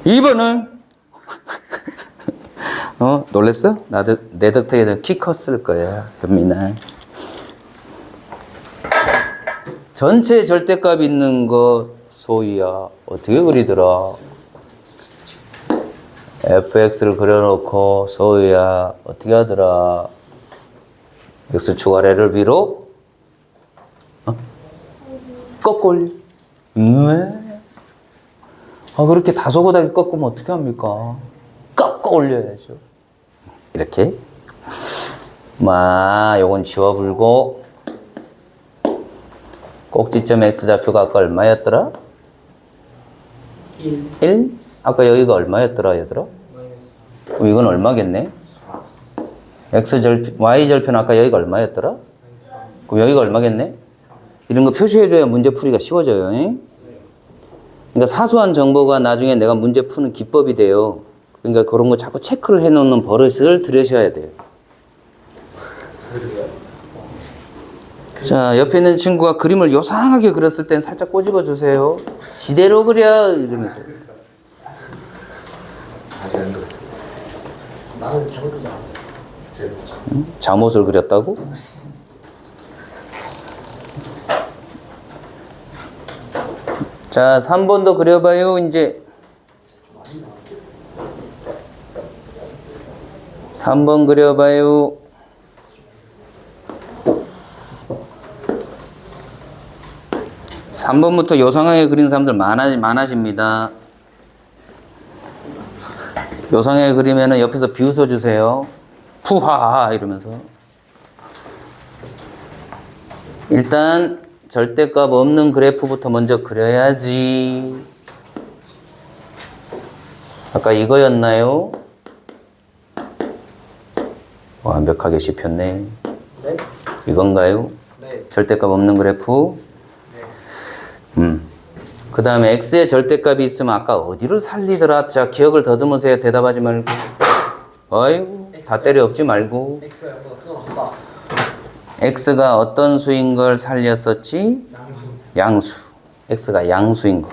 2번은 놀랬어? 나도 내 덕택에는 키 컸을 거야, 현민아. 전체 절대값 있는 거 소희야 어떻게 그리더라? fx를 그려놓고 소희야 어떻게 하더라? x축 아래를 위로 꺾어 올려. 왜? 그렇게 다소곳하게 꺾으면 어떻게 합니까? 꺾어 올려야죠. 이렇게. 요건 지워불고. 꼭지점 x좌표가 아까 얼마였더라? 1. 아까 여기가 얼마였더라, 얘들아? 이건 얼마겠네? y절편 아까 여기가 얼마였더라? 그럼 여기가 얼마겠네? 이런 거 표시해줘야 문제 풀이가 쉬워져요. 그러니까 사소한 정보가 나중에 내가 문제 푸는 기법이 돼요. 그러니까 그런 거 자꾸 체크를 해놓는 버릇을 들으셔야 돼요. 자, 옆에 있는 친구가 그림을 요상하게 그렸을 땐 살짝 꼬집어 주세요. 지대로 그려 이러면서. 아직 안 그렸어요. 나는 잘못 그리지 않았어요. 잠옷을 그렸다고? 자, 3번도 그려봐요, 이제. 3번 그려봐요. (3번부터) 요상하게 그린 사람들 많아집니다. 요상하게 그리면은 옆에서 비웃어 주세요. 푸하하 이러면서. 일단 절대값 없는 그래프부터 먼저 그려야지. 아까 이거였나요? 완벽하게 씹혔네. 네? 이건가요? 네. 절대값 없는 그래프? 그 다음에 x의 절대값이 있으면 아까 어디를 살리더라? 자, 기억을 더듬으세요. 대답하지 말고. 아이고, 다 때려 엎지 말고. X가 그건 한다. x가 어떤 수인 걸 살렸었지? 양수. 양수. x가 양수인 거.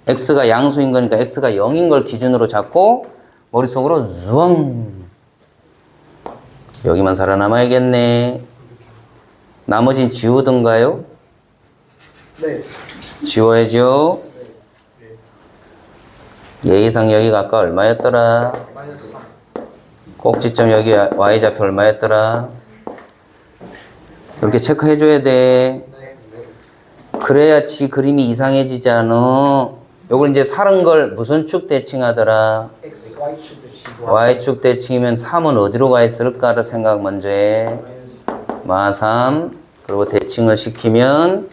x가 양수인 거니까 x가 0인 걸 기준으로 잡고 머릿속으로 즈엉. 여기만 살아남아야겠네. 나머진 지우던가요? 네. 지워야죠. 예의상 여기가 아까 얼마였더라? 마이너스 3. 꼭지점 여기 y좌표 얼마였더라? 이렇게 체크해줘야 돼. 네. 그래야지 그림이 이상해지지 않아. 요걸 이제 사른 걸 무슨 축 대칭하더라? X, Y축도 지고. y축 대칭이면 3은 어디로 가 있을까를 생각 먼저 해. 마3. 그리고 대칭을 시키면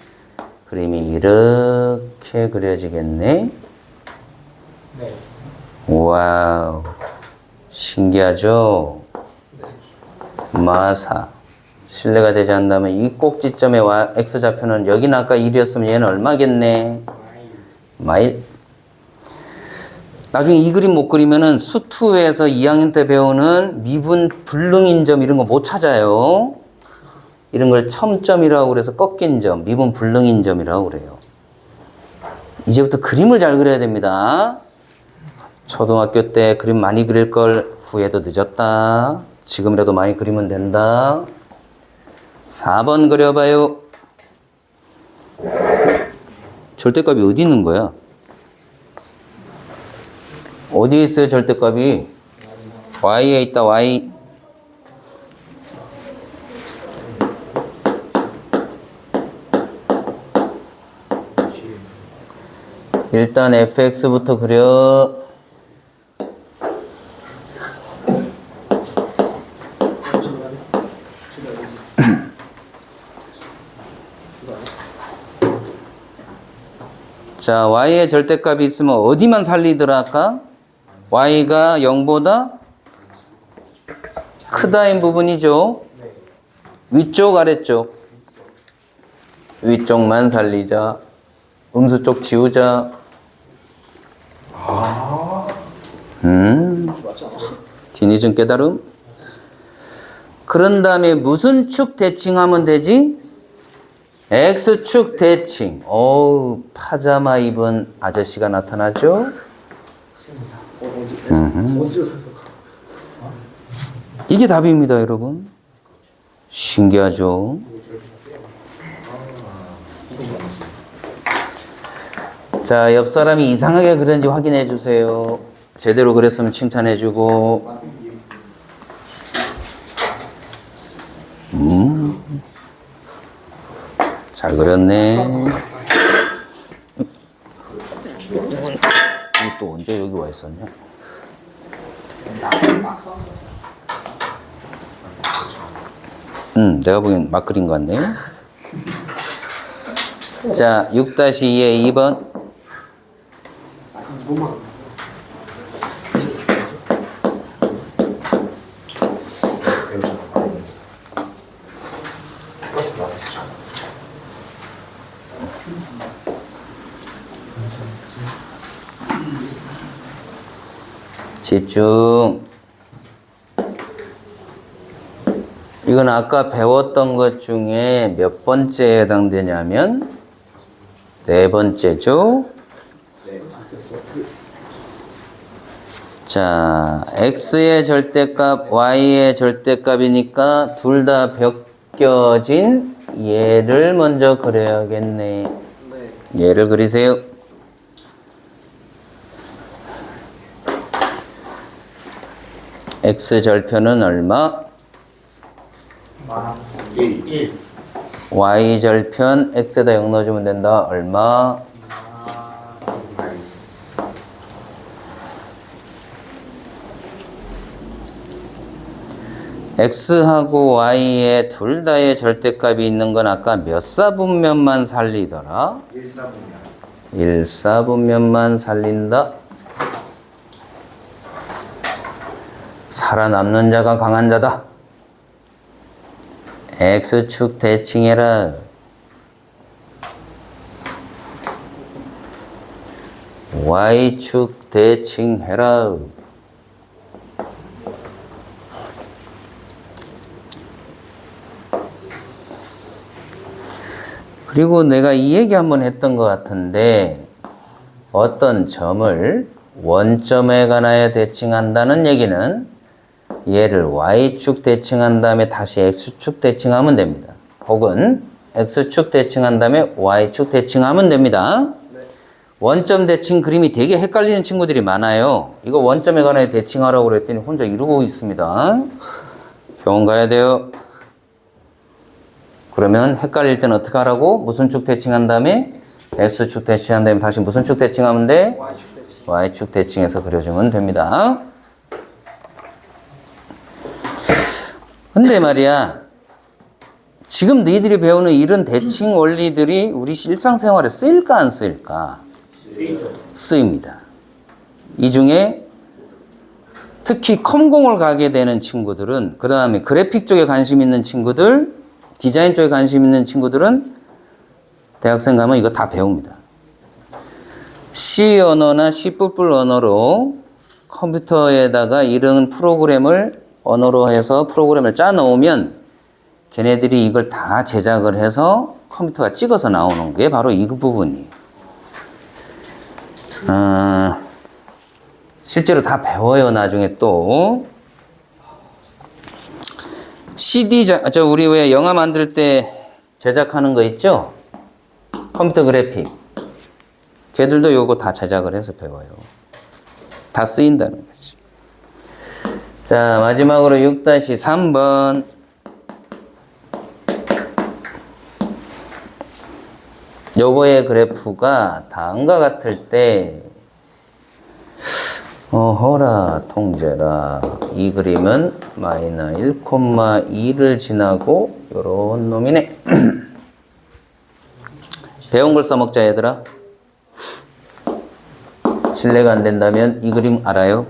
그림이 이렇게 그려지겠네. 네. 와우. 신기하죠? 마4. 신뢰가 되지 않는다면 이 꼭지점의 x좌표는 여기는 아까 1이었으면 얘는 얼마겠네? 마일. 나중에 이 그림 못 그리면은 수2에서 2학년 때 배우는 미분 불능인 점 이런 거 못 찾아요. 이런 걸 첨점이라고 그래서 꺾인 점, 미분 불능인 점이라고 그래요. 이제부터 그림을 잘 그려야 됩니다. 초등학교 때 그림 많이 그릴 걸 후회도 늦었다. 지금이라도 많이 그리면 된다. 4번 그려봐요. 절대값이 어디 있는 거야? 어디에 있어요, 절대값이? y에 있다, y. 일단 fx부터 그려. 자, y의 절대값이 있으면 어디만 살리더라 아까? y가 0보다 크다인 부분이죠. 위쪽 아래쪽. 위쪽만 살리자. 음수 쪽 지우자. 뒤늦은 깨달음. 그런 다음에 무슨 축 대칭하면 되지? X축 대칭. 어우, 파자마 입은 아저씨가 나타나죠? 어디로 가서 이게 답입니다, 여러분. 신기하죠? 자, 옆 사람이 이상하게 그렸는지 확인해 주세요. 제대로 그렸으면 칭찬해 주고. 잘 그렸네. 또 언제 여기 와 있었냐? 내가 보기엔 막 그린 것 같네. 자, 6-2의 2번. 집중. 이건 아까 배웠던 것 중에 몇 번째에 해당되냐면 네 번째죠. 자, x의 절대값, y의 절대값이니까 둘 다 벗겨진 얘를 먼저 그려야겠네. 얘를 그리세요. x 절편은 얼마? 1. y 절편 x에다 0 넣어주면 된다. 얼마? x하고 y의 둘 다의 절대값이 있는 건 아까 몇 사분면만 살리더라? 1사분면. 1사분면만 살린다. 살아남는 자가 강한 자다. x축 대칭해라. y축 대칭해라. 그리고 내가 이 얘기 한번 했던 것 같은데 어떤 점을 원점에 관하여 대칭한다는 얘기는 얘를 y축 대칭한 다음에 다시 x축 대칭하면 됩니다. 혹은 x축 대칭한 다음에 y축 대칭하면 됩니다. 원점 대칭 그림이 되게 헷갈리는 친구들이 많아요. 이거 원점에 관하여 대칭하라고 그랬더니 혼자 이러고 있습니다. 병원 가야 돼요. 그러면 헷갈릴 때는 어떻게 하라고? 무슨 축 대칭한 다음에 x축 대칭한 다음에 다시 무슨 축 대칭하면 돼? Y축 대칭. y축 대칭해서 그려주면 됩니다. 근데 말이야, 지금 너희들이 배우는 이런 대칭 원리들이 우리 일상생활에 쓰일까 안 쓰일까? 쓰입니다. 이 중에 특히 컴공을 가게 되는 친구들은, 그 다음에 그래픽 쪽에 관심 있는 친구들, 디자인 쪽에 관심 있는 친구들은 대학생 가면 이거 다 배웁니다. C 언어나 C++ 언어로 컴퓨터에다가 이런 프로그램을 언어로 해서 프로그램을 짜 놓으면 걔네들이 이걸 다 제작을 해서 컴퓨터가 찍어서 나오는 게 바로 이 부분이에요. 실제로 다 배워요. 나중에 또 CD 우리 왜 영화 만들 때 제작하는 거 있죠? 컴퓨터 그래픽. 걔들도 요거 다 제작을 해서 배워요. 다 쓰인다는 거지. 자, 마지막으로 6-3번. 요거의 그래프가 다음과 같을 때 어허라 통제라. 이 그림은 마이너 1,2를 지나고 요런 놈이네. 배운 걸 써먹자 얘들아. 실례가 안 된다면 이 그림 알아요?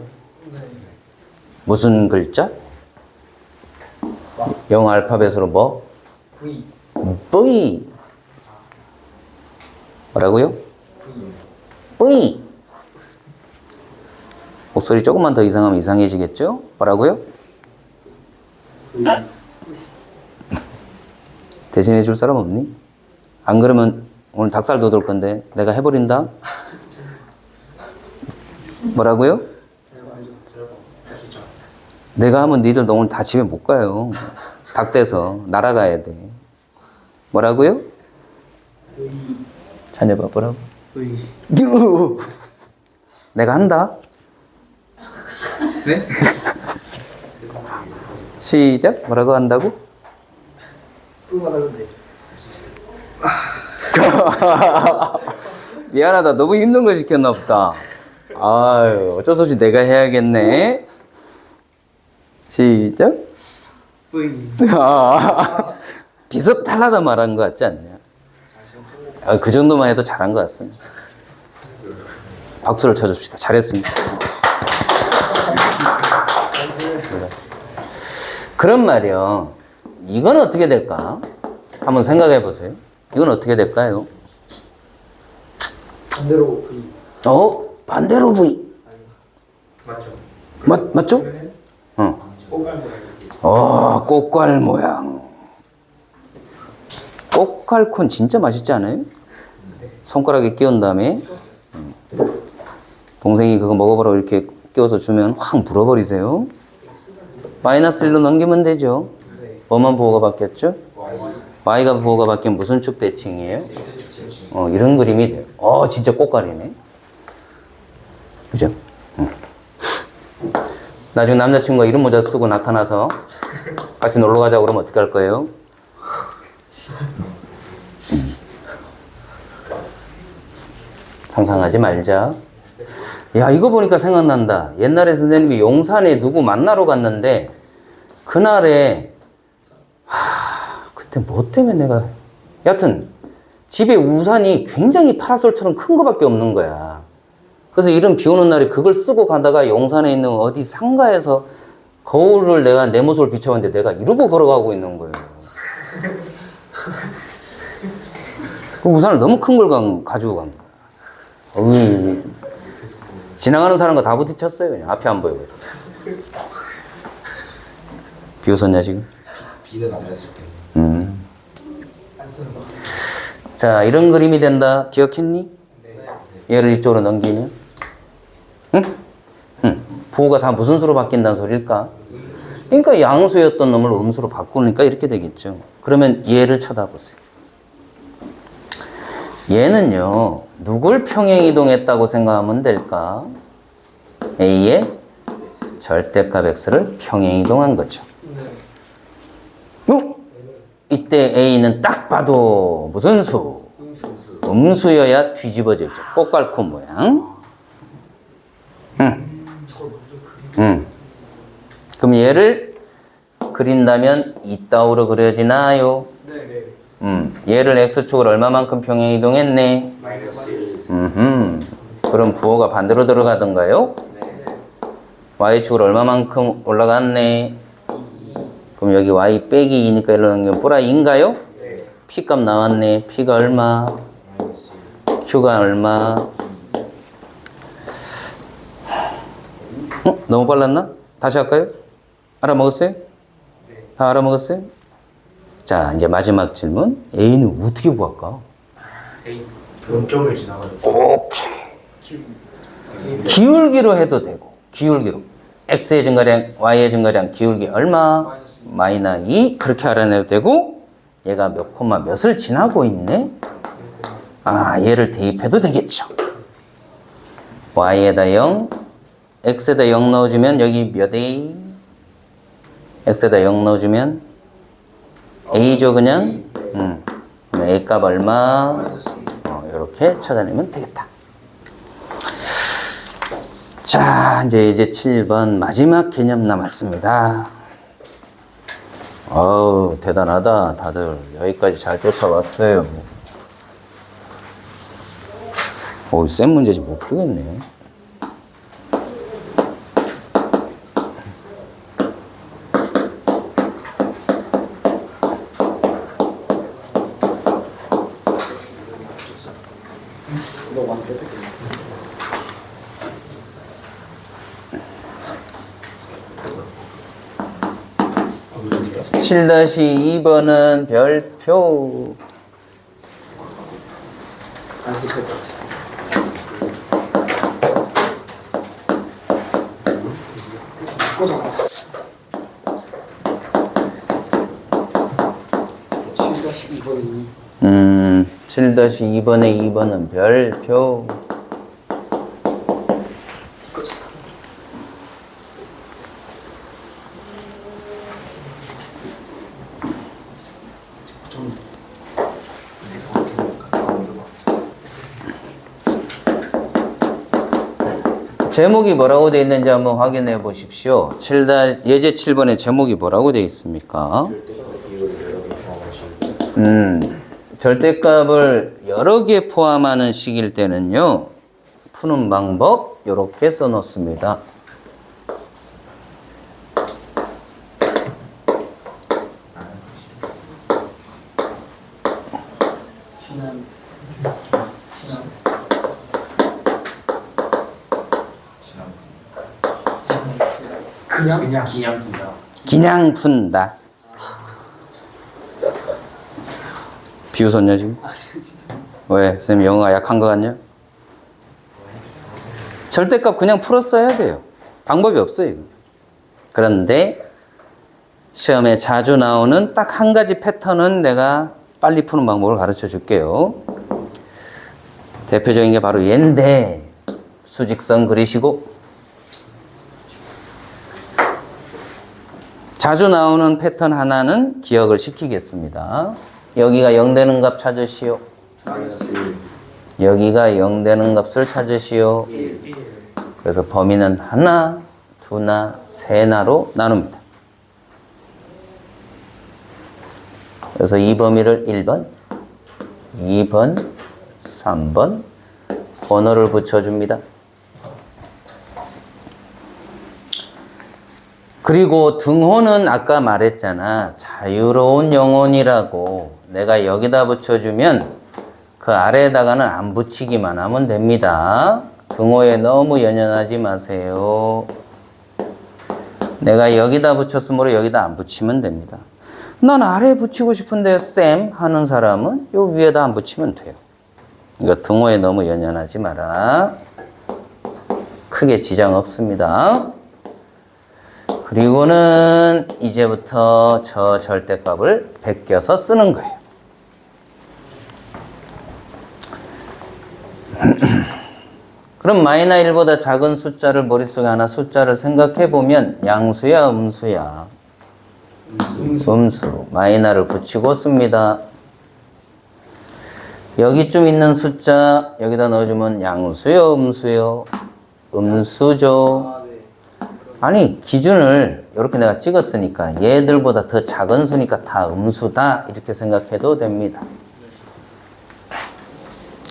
무슨 글자? 영어 알파벳으로 뭐? V. V. 뭐라고요? V. 목소리 조금만 더 이상하면 이상해지겠죠? 뭐라고요? 대신해 줄 사람 없니? 안 그러면 오늘 닭살 돋을 건데 내가 해버린다? 뭐라고요? 알죠. 할수 있죠. 내가 하면 니들 오늘 다 집에 못 가요. 닭돼서 날아가야 돼. 뭐라고요? 자녀봐 뭐라고? 내가 한다. 네? 시작. 뭐라고 한다고? 뿔만 하는데. 미안하다. 너무 힘든 걸 시켰나 보다. 아유, 어쩔 수 없이 내가 해야겠네. 시작. 비슷하다 말한 것 같지 않냐? 그 정도만 해도 잘한 것 같습니다. 박수를 쳐줍시다. 잘했습니다. 그런 말이요. 이건 어떻게 될까? 한번 생각해 보세요. 이건 어떻게 될까요? 반대로 V. 반대로 V. 맞죠? 맞죠? 꽃갈 모양. 꽃갈콘 진짜 맛있지 않아요? 손가락에 끼운 다음에 동생이 그거 먹어보라고 이렇게 끼워서 주면 확 물어버리세요. 마이너스 1로 넘기면 되죠. 뭐만 부호가 바뀌었죠? y가 부호가 바뀌면 무슨 축 대칭이에요? 이런 그림이 돼요. 진짜 꽃갈이네. 그죠? 나중에 남자친구가 이런 모자 쓰고 나타나서 같이 놀러 가자고 그러면 어떻게 할 거예요? 상상하지 말자. 야, 이거 보니까 생각난다. 옛날에 선생님이 용산에 누구 만나러 갔는데 그날에 그때 뭐 때문에 내가 여하튼 집에 우산이 굉장히 파라솔처럼 큰 거밖에 없는 거야. 그래서 이런 비 오는 날에 그걸 쓰고 가다가 용산에 있는 어디 상가에서 거울을 내가 내 모습을 비춰봤는데 내가 이러고 걸어가고 있는 거예요. 그 우산을 너무 큰 걸 가지고 간 거야. 지나가는 사람과 다 부딪혔어요. 그냥 앞에 안 보이고. 비 웃었냐 지금? 비는 안 맞을게. 자, 이런 그림이 된다. 기억했니? 얘를 이쪽으로 넘기면? 응? 부호가 다 무슨 수로 바뀐다는 소리일까? 그러니까 양수였던 놈을 음수로 바꾸니까 이렇게 되겠죠. 그러면 얘를 쳐다보세요. 얘는요, 누굴 평행이동했다고 생각하면 될까? A의 절대값 X를 평행이동한 거죠. 이때 A는 딱 봐도 무슨 수? 음수여야 뒤집어져 있죠. 꽃갈콘 모양. 그럼 얘를 그린다면 이따오로 그려지나요? 얘를 X축을 얼마만큼 평행이동했네? 그럼 부호가 반대로 들어가던가요? Y축을 얼마만큼 올라갔네? 그럼 여기 Y 빼기 2니까 일로 넘기면 플라이인가요? P값 나왔네. P가 얼마? Q가 얼마? 너무 빨랐나? 다시 할까요? 알아먹었어요? 다 알아먹었어요? 자, 이제 마지막 질문. A는 어떻게 구할까? 그런 점을 지나가는. 오케이. 기울기로 해도 되고, 기울기로. X의 증가량, Y의 증가량, 기울기 얼마? 마이너스 2. 그렇게 알아내도 되고, 얘가 몇 콤마 몇을 지나고 있네? 얘를 대입해도 되겠죠. Y에다 0, X에다 0 넣어주면 여기 몇 A? X에다 0 넣어주면 A죠, 그냥? A 값 얼마? 이렇게 찾아내면 되겠다. 자, 이제 7번 마지막 개념 남았습니다. 대단하다. 다들 여기까지 잘 쫓아왔어요. 센 문제지 못 풀겠네. 너무 안 되겠네. 7-2번은 별표. 안 되실 것 같아. 그거잖아. 7-2번이 7-2번의 2번은 별표. 그거잖아. 좀 제목이 뭐라고 되어 있는지 한번 확인해 보십시오. 예제 7번의 제목이 뭐라고 되어 있습니까? 절대값을 여러 개 포함하는 식일 때는요, 푸는 방법 이렇게 써 놓습니다. 그냥 분다. 그냥 푼다. 비웃었냐 지금? 왜? 쌤 영어가 약한 거 같냐? 절대값 그냥 풀었어야 돼요. 방법이 없어요. 이거. 그런데 시험에 자주 나오는 딱 한 가지 패턴은 내가 빨리 푸는 방법을 가르쳐 줄게요. 대표적인 게 바로 얘인데, 수직선 그리시고, 자주 나오는 패턴 하나는 기억을 시키겠습니다. 여기가 0 되는 값 찾으시오. 여기가 0 되는 값을 찾으시오. 그래서 범위는 하나, 두나, 세나로 나눕니다. 그래서 이 범위를 1번, 2번, 3번 번호를 붙여줍니다. 그리고 등호는 아까 말했잖아. 자유로운 영혼이라고. 내가 여기다 붙여주면 그 아래에다가는 안 붙이기만 하면 됩니다. 등호에 너무 연연하지 마세요. 내가 여기다 붙였으므로 여기다 안 붙이면 됩니다. 난 아래에 붙이고 싶은데 쌤 하는 사람은 요 위에다 안 붙이면 돼요. 이거 등호에 너무 연연하지 마라. 크게 지장 없습니다. 그리고는 이제부터 저 절대값을 베껴서 쓰는 거예요. 그럼 마이너 1보다 작은 숫자를 머릿속에 하나 숫자를 생각해 보면 양수야 음수야? 음수. 마이너를 붙이고 씁니다. 여기쯤 있는 숫자 여기다 넣어주면 양수요 음수요? 음수죠. 아니 기준을 이렇게 내가 찍었으니까 얘들보다 더 작은 수니까 다 음수다 이렇게 생각해도 됩니다.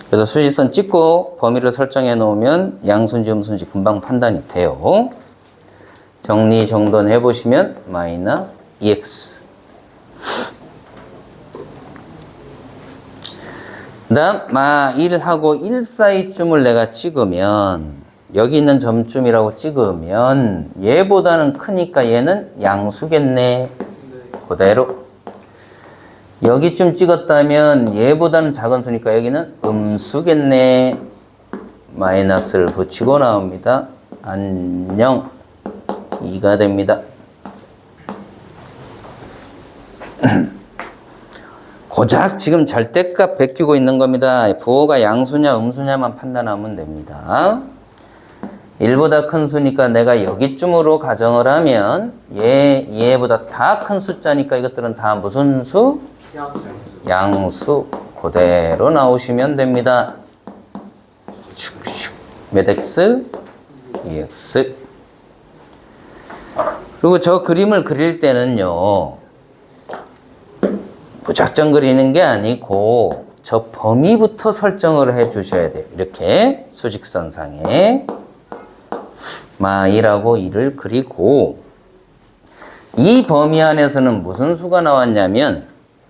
그래서 수직선 찍고 범위를 설정해 놓으면 양수인지 음수인지 금방 판단이 돼요. 정리정돈 해보시면 마이너 2x. 그 다음 마 1하고 1 사이쯤을 내가 찍으면 여기 있는 점쯤이라고 찍으면 얘보다는 크니까 얘는 양수겠네. 그대로. 여기쯤 찍었다면 얘보다는 작은 수니까 여기는 음수겠네. 마이너스를 붙이고 나옵니다. 안녕. 2가 됩니다. 고작 지금 절대값 베끼고 있는 겁니다. 부호가 양수냐 음수냐만 판단하면 됩니다. 1보다 큰 수니까 내가 여기쯤으로 가정을 하면 얘보다 다 큰 숫자니까 이것들은 다 무슨 수? 양수. 그대로 나오시면 됩니다. 몇 x? 2x. 그리고 저 그림을 그릴 때는요, 무작정 그리는 게 아니고 저 범위부터 설정을 해 주셔야 돼요. 이렇게 수직선상에 마1하고 2를 그리고 이 범위 안에서는 무슨 수가 나왔냐면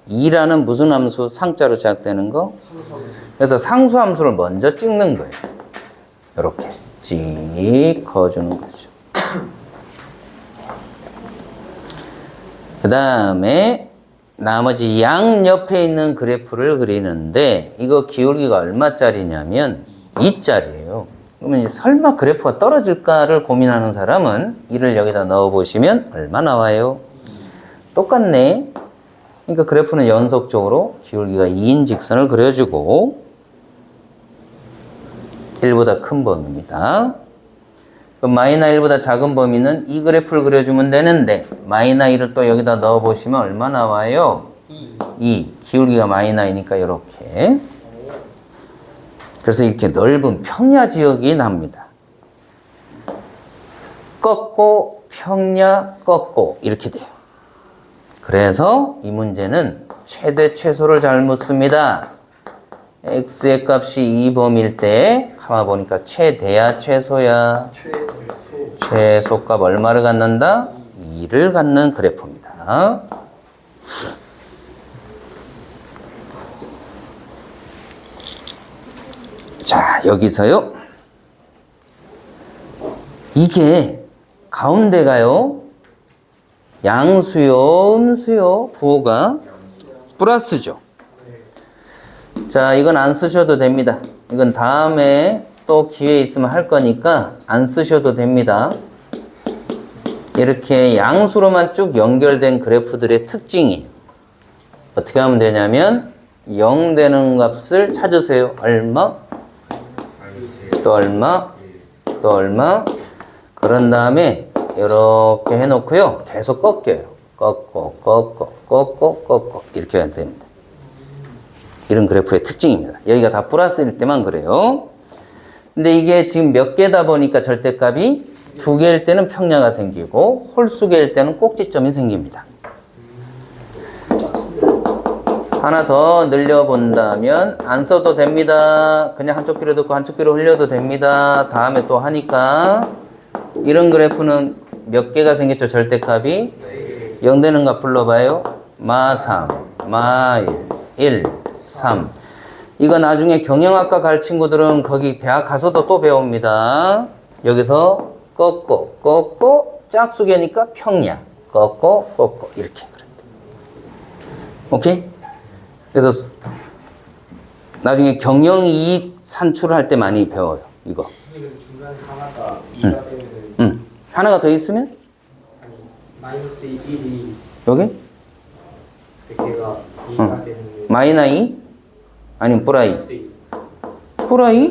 2라는 무슨 함수? 상자로 시작되는 거? 그래서 상수함수를 먼저 찍는 거예요. 이렇게 찍 그어주는 거죠. 그 다음에 나머지 양 옆에 있는 그래프를 그리는데 이거 기울기가 얼마짜리냐면 2짜리예요. 그러면 이제 설마 그래프가 떨어질까를 고민하는 사람은 이를 여기다 넣어보시면 얼마 나와요? 똑같네. 그러니까 그래프는 연속적으로 기울기가 2인 직선을 그려주고 1보다 큰 범위입니다. 그럼 마이너 1보다 작은 범위는 이 그래프를 그려주면 되는데 마이너 1을 또 여기다 넣어보시면 얼마 나와요? 2. 기울기가 마이너 2니까 이렇게. 그래서 이렇게 넓은 평야 지역이 납니다. 꺾고 평야 꺾고 이렇게 돼요. 그래서 이 문제는 최대 최소를 잘 묻습니다. x의 값이 2범일 때 가만 보니까 최대야 최소야? 최소값 얼마를 갖는다? 2를 갖는 그래프입니다. 자, 여기서요. 이게 가운데가요. 양수요, 음수요, 부호가 플러스죠. 자, 이건 안 쓰셔도 됩니다. 이건 다음에 또 기회 있으면 할 거니까 안 쓰셔도 됩니다. 이렇게 양수로만 쭉 연결된 그래프들의 특징이에요. 어떻게 하면 되냐면 0 되는 값을 찾으세요. 얼마? 또 얼마? 또 얼마? 그런 다음에 이렇게 해놓고요. 계속 꺾여요. 꺾고 이렇게 해야 됩니다. 이런 그래프의 특징입니다. 여기가 다 플러스일 때만 그래요. 근데 이게 지금 몇 개다 보니까 절대값이 2개일 때는 평야가 생기고 홀수개일 때는 꼭지점이 생깁니다. 하나 더 늘려본다면 안 써도 됩니다. 그냥 한쪽 귀로 듣고 한쪽 귀로 흘려도 됩니다. 다음에 또 하니까 이런 그래프는 몇 개가 생겼죠? 절대값이 0 되는 값 불러봐요. 마 3, 마 1, 3. 이거 나중에 경영학과 갈 친구들은 거기 대학 가서도 또 배웁니다. 여기서 꺾고 짝수개니까 평야 꺾고 이렇게 그래. 오케이? 그래서 나중에 경영이익 산출을 할 때 많이 배워요. 이거. 중간에 하나가 2가 되면은 하나가 더 있으면? 아니 마이너스 1이 여기? 걔가 2가 되는 마이너 2? 아니면 플라이? 플러스 2. 플라이?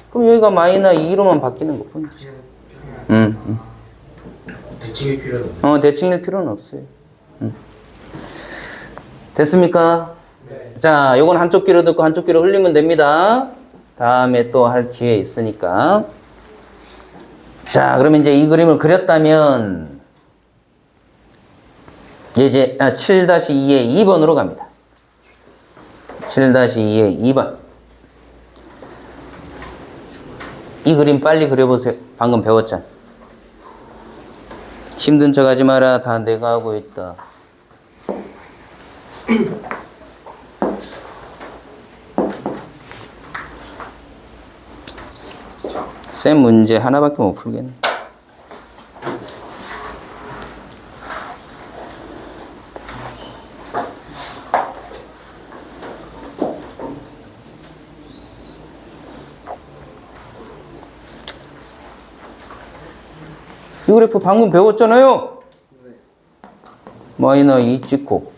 그럼 여기가 마이너 2로만 바뀌는 것 뿐이지. 대칭일 필요는 없네. 대칭일 필요는 없어요. 됐습니까? 네. 자, 요건 한쪽 귀로 듣고 한쪽 귀로 흘리면 됩니다. 다음에 또 할 기회 있으니까. 자, 그러면 이제 이 그림을 그렸다면 이제 7-2의 2번으로 갑니다. 7-2의 2번. 이 그림 빨리 그려보세요. 방금 배웠잖아. 힘든 척 하지 마라. 다 내가 하고 있다. 쌤 문제 하나밖에 못 풀겠네. 이 그래프 방금 배웠잖아요. 마이너 2 찍고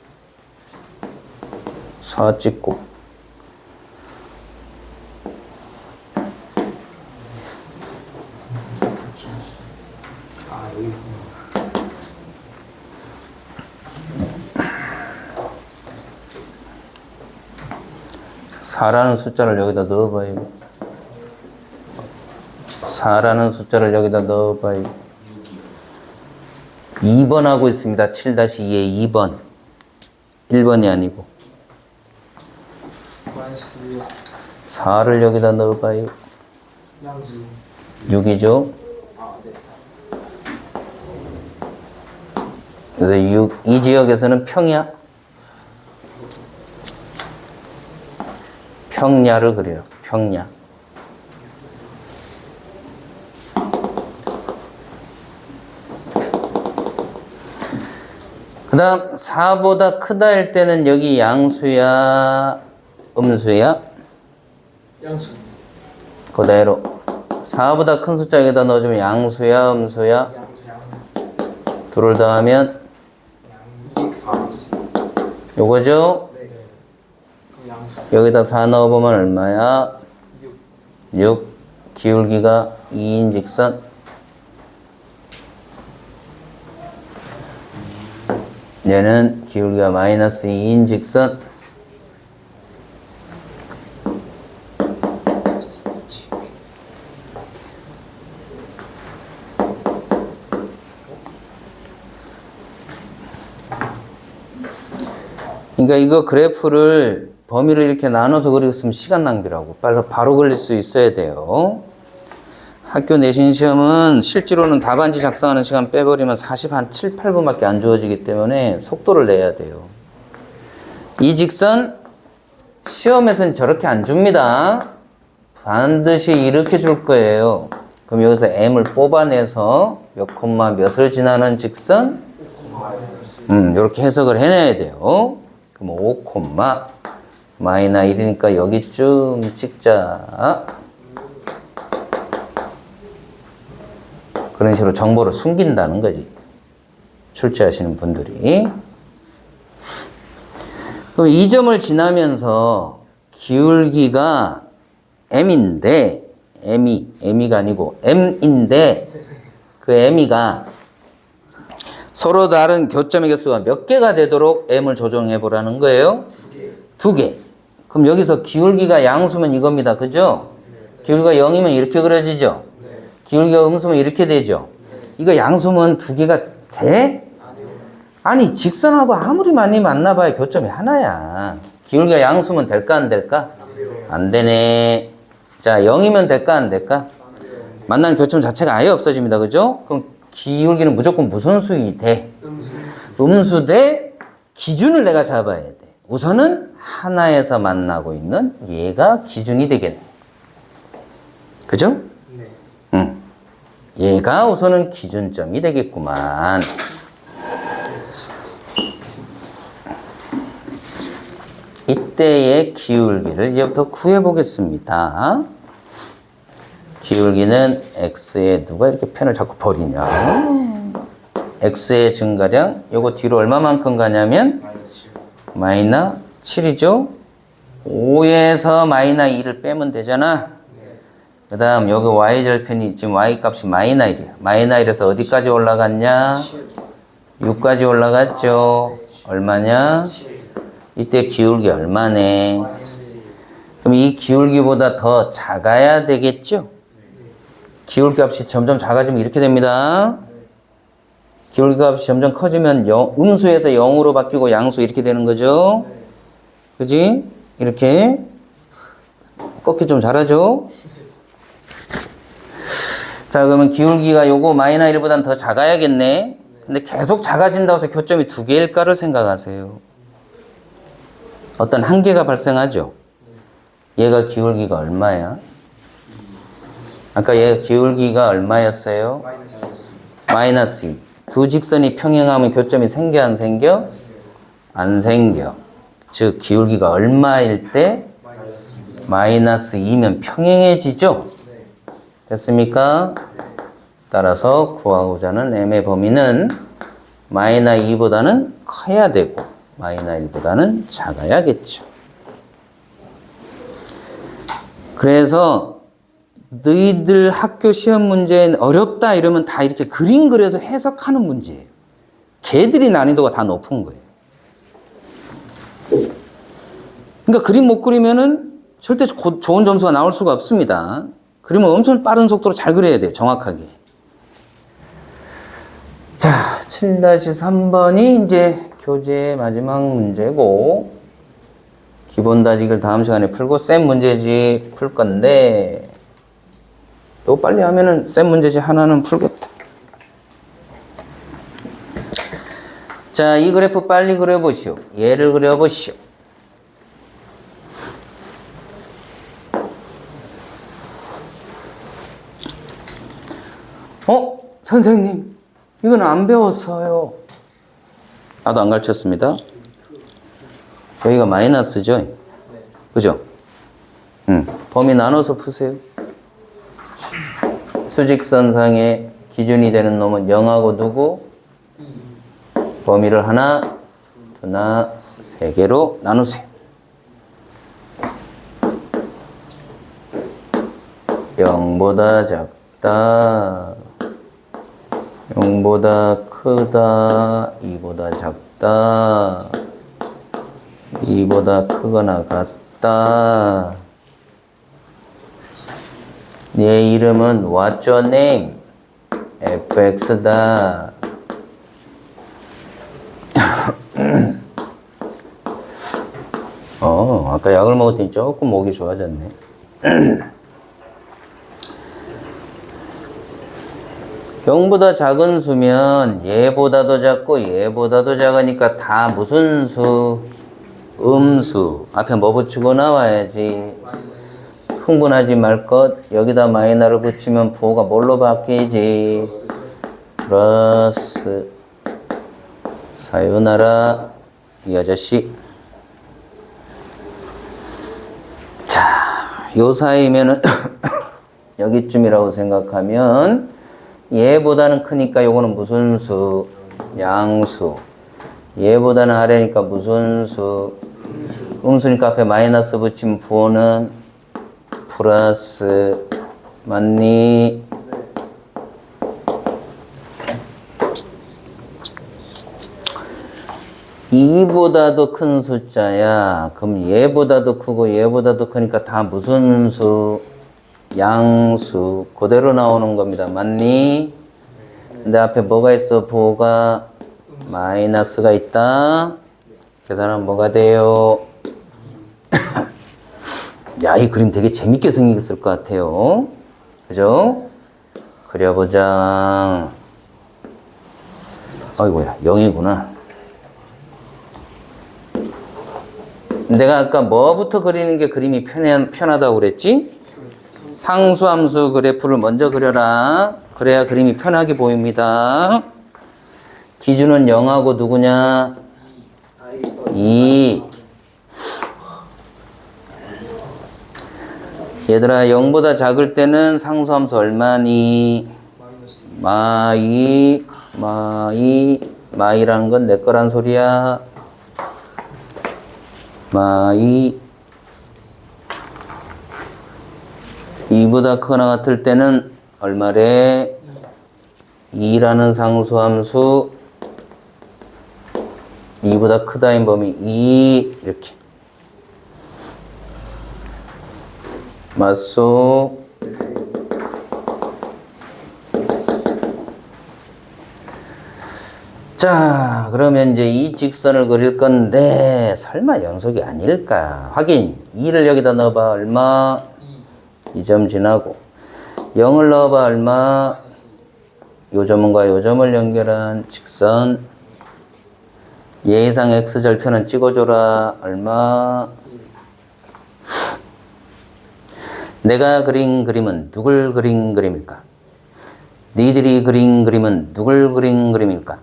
4 찍고 아 여기 4라는 숫자를 여기다 넣어봐요. 4라는 숫자를 여기다 넣어봐요. 2번 하고 있습니다. 7-2의 2번. 1번이 아니고. 마이너스 4를 여기다 넣어봐요. 양수 6이죠. 그래서 6, 이 지역에서는 평야. 평야를 그려요. 평야. 그 다음 4보다 크다일 때는 여기 양수야 음수야? 양수 그대로 4보다 큰 숫자 여기다 넣어주면 양수야, 음수야? 양수야. 둘을 더하면 2x. 요거죠? 네. 그럼 양수. 여기다 4 넣어보면 얼마야? 6. 기울기가 2인 직선. 얘는 기울기가 마이너스 2인 직선. 그러니까 이거 그래프를 범위를 이렇게 나눠서 그리겠으면 시간 낭비라고. 바로 그릴 수 있어야 돼요. 학교 내신 시험은 실제로는 답안지 작성하는 시간 빼버리면 7, 8분밖에 안 주어지기 때문에 속도를 내야 돼요. 이 직선 시험에서는 저렇게 안 줍니다. 반드시 이렇게 줄 거예요. 그럼 여기서 m을 뽑아내서 몇 콤마 몇을 지나는 직선? 이렇게 해석을 해내야 돼요. 그럼 5 콤마 마이너 1이니까 여기쯤 찍자. 그런 식으로 정보를 숨긴다는 거지. 출제하시는 분들이. 그럼 이 점을 지나면서 기울기가 m인데, m이가 아니고 m인데, 그 m이가 서로 다른 교점의 개수가 몇 개가 되도록 m을 조정해 보라는 거예요. 2개. 그럼 여기서 기울기가 양수면 이겁니다. 그죠? 기울기가 0이면 이렇게 그려지죠? 기울기가 음수면 이렇게 되죠? 이거 양수면 2개가 돼? 아니, 직선하고 아무리 많이 만나봐야 교점이 하나야. 기울기가 양수면 될까, 안 될까? 안 되네. 자, 0이면 될까, 안 될까? 만나는 교점 자체가 아예 없어집니다. 그죠? 그럼 기울기는 무조건 무슨 수이 돼? 음수 대 기준을 내가 잡아야 돼. 우선은 하나에서 만나고 있는 얘가 기준이 되겠네. 그죠? 네. 응. 얘가 우선은 기준점이 되겠구만. 이때의 기울기를 이제부터 구해보겠습니다. 기울기는 x에 누가 이렇게 펜을 자꾸 버리냐. x의 증가량, 요거 뒤로 얼마만큼 가냐면 마이너 7이죠. 5에서 마이너 2를 빼면 되잖아. 그 다음 여기 y절편이 지금 y값이 마이너 1이야. 마이너 1에서 어디까지 올라갔냐? 6까지 올라갔죠. 얼마냐? 이때 기울기 얼마네? 그럼 이 기울기보다 더 작아야 되겠죠? 기울기 값이 점점 작아지면 이렇게 됩니다. 기울기 값이 점점 커지면 음수에서 0으로 바뀌고 양수 이렇게 되는 거죠. 그지? 이렇게 꺾기 좀 잘하죠? 자, 그러면 기울기가 요거 마이너 1보다는 더 작아야겠네. 근데 계속 작아진다고 해서 교점이 2개일까를 생각하세요. 어떤 한계가 발생하죠. 얘가 기울기가 얼마야? 아까 얘 기울기가 얼마였어요? 마이너스 2. 두 직선이 평행하면 교점이 생겨 안 생겨? 안 생겨. 즉 기울기가 얼마일 때? 마이너스 2면 평행해지죠? 됐습니까? 따라서 구하고자 하는 m의 범위는 마이너 2보다는 커야 되고 마이너 1보다는 작아야겠죠. 그래서 너희들 학교 시험 문제는 어렵다 이러면 다 이렇게 그림 그려서 해석하는 문제예요. 걔들이 난이도가 다 높은 거예요. 그러니까 그림 못 그리면은 절대 좋은 점수가 나올 수가 없습니다. 그림을 엄청 빠른 속도로 잘 그려야 돼요. 정확하게. 자, 7-3번이 이제 교재의 마지막 문제고 기본 다지기를 다음 시간에 풀고 쌤 문제지 풀 건데 또 빨리 하면은 쌤 문제지 하나는 풀겠다. 자, 이 그래프 빨리 그려보시오. 얘를 그려보시오. 선생님, 이건 안 배웠어요. 나도 안 가르쳤습니다. 여기가 마이너스죠? 그죠? 범위 나눠서 푸세요. 수직선상의 기준이 되는 놈은 0하고 누구? 범위를 하나, 두나, 세 개로 나누세요. 0보다 작다, 0보다 크다, 2보다 작다, 2보다 크거나 같다. 얘 이름은 What's your name? fx다. 아까 약을 먹었더니 조금 목이 좋아졌네. 영보다 작은 수면 얘보다도 작고 얘보다도 작으니까 다 무슨 수? 음수. 앞에 뭐 붙이고 나와야지? 흥분하지 말 것. 여기다 마이너를 붙이면 부호가 뭘로 바뀌지? 플러스. 사요나라 이 아저씨. 자, 요 사이면은 여기쯤이라고 생각하면 얘보다는 크니까 요거는 무슨 수? 양수. 얘보다는 아래니까 무슨 수? 음수니까 앞에 마이너스 붙이면 부호는 플러스. 맞니? 이보다도 큰 숫자야. 그럼 얘보다도 크고 얘보다도 크니까 다 무슨 수? 양수. 그대로 나오는 겁니다. 맞니? 근데 앞에 뭐가 있어? 부호가 마이너스가 있다. 계산하면 뭐가 돼요? 야, 이 그림 되게 재밌게 생겼을 것 같아요. 그죠? 그려보자. 아이고야, 0이구나. 내가 아까 뭐부터 그리는 게 그림이 편하다고 그랬지? 상수함수 그래프를 먼저 그려라. 그래야 그림이 편하게 보입니다. 기준은 0하고 누구냐? 2. 얘들아, 0보다 작을 때는 상수함수 얼마니? 마이라는 건 내 거란 소리야. 마이. 2보다 크거나 같을 때는 얼마래? 2라는 상수함수. 2보다 크다인 범위 2. 이렇게. 맞소? 자, 그러면 이제 이 직선을 그릴 건데 설마 연속이 아닐까? 확인. 2를 여기다 넣어봐. 얼마? 2점 지나고 0을 넣어봐. 얼마? 요 점과 요 점을 연결한 직선. 예상 x절편은 찍어줘라. 얼마? 내가 그린 그림은 누굴 그린 그림일까? 니들이 그린 그림은 누굴 그린 그림일까?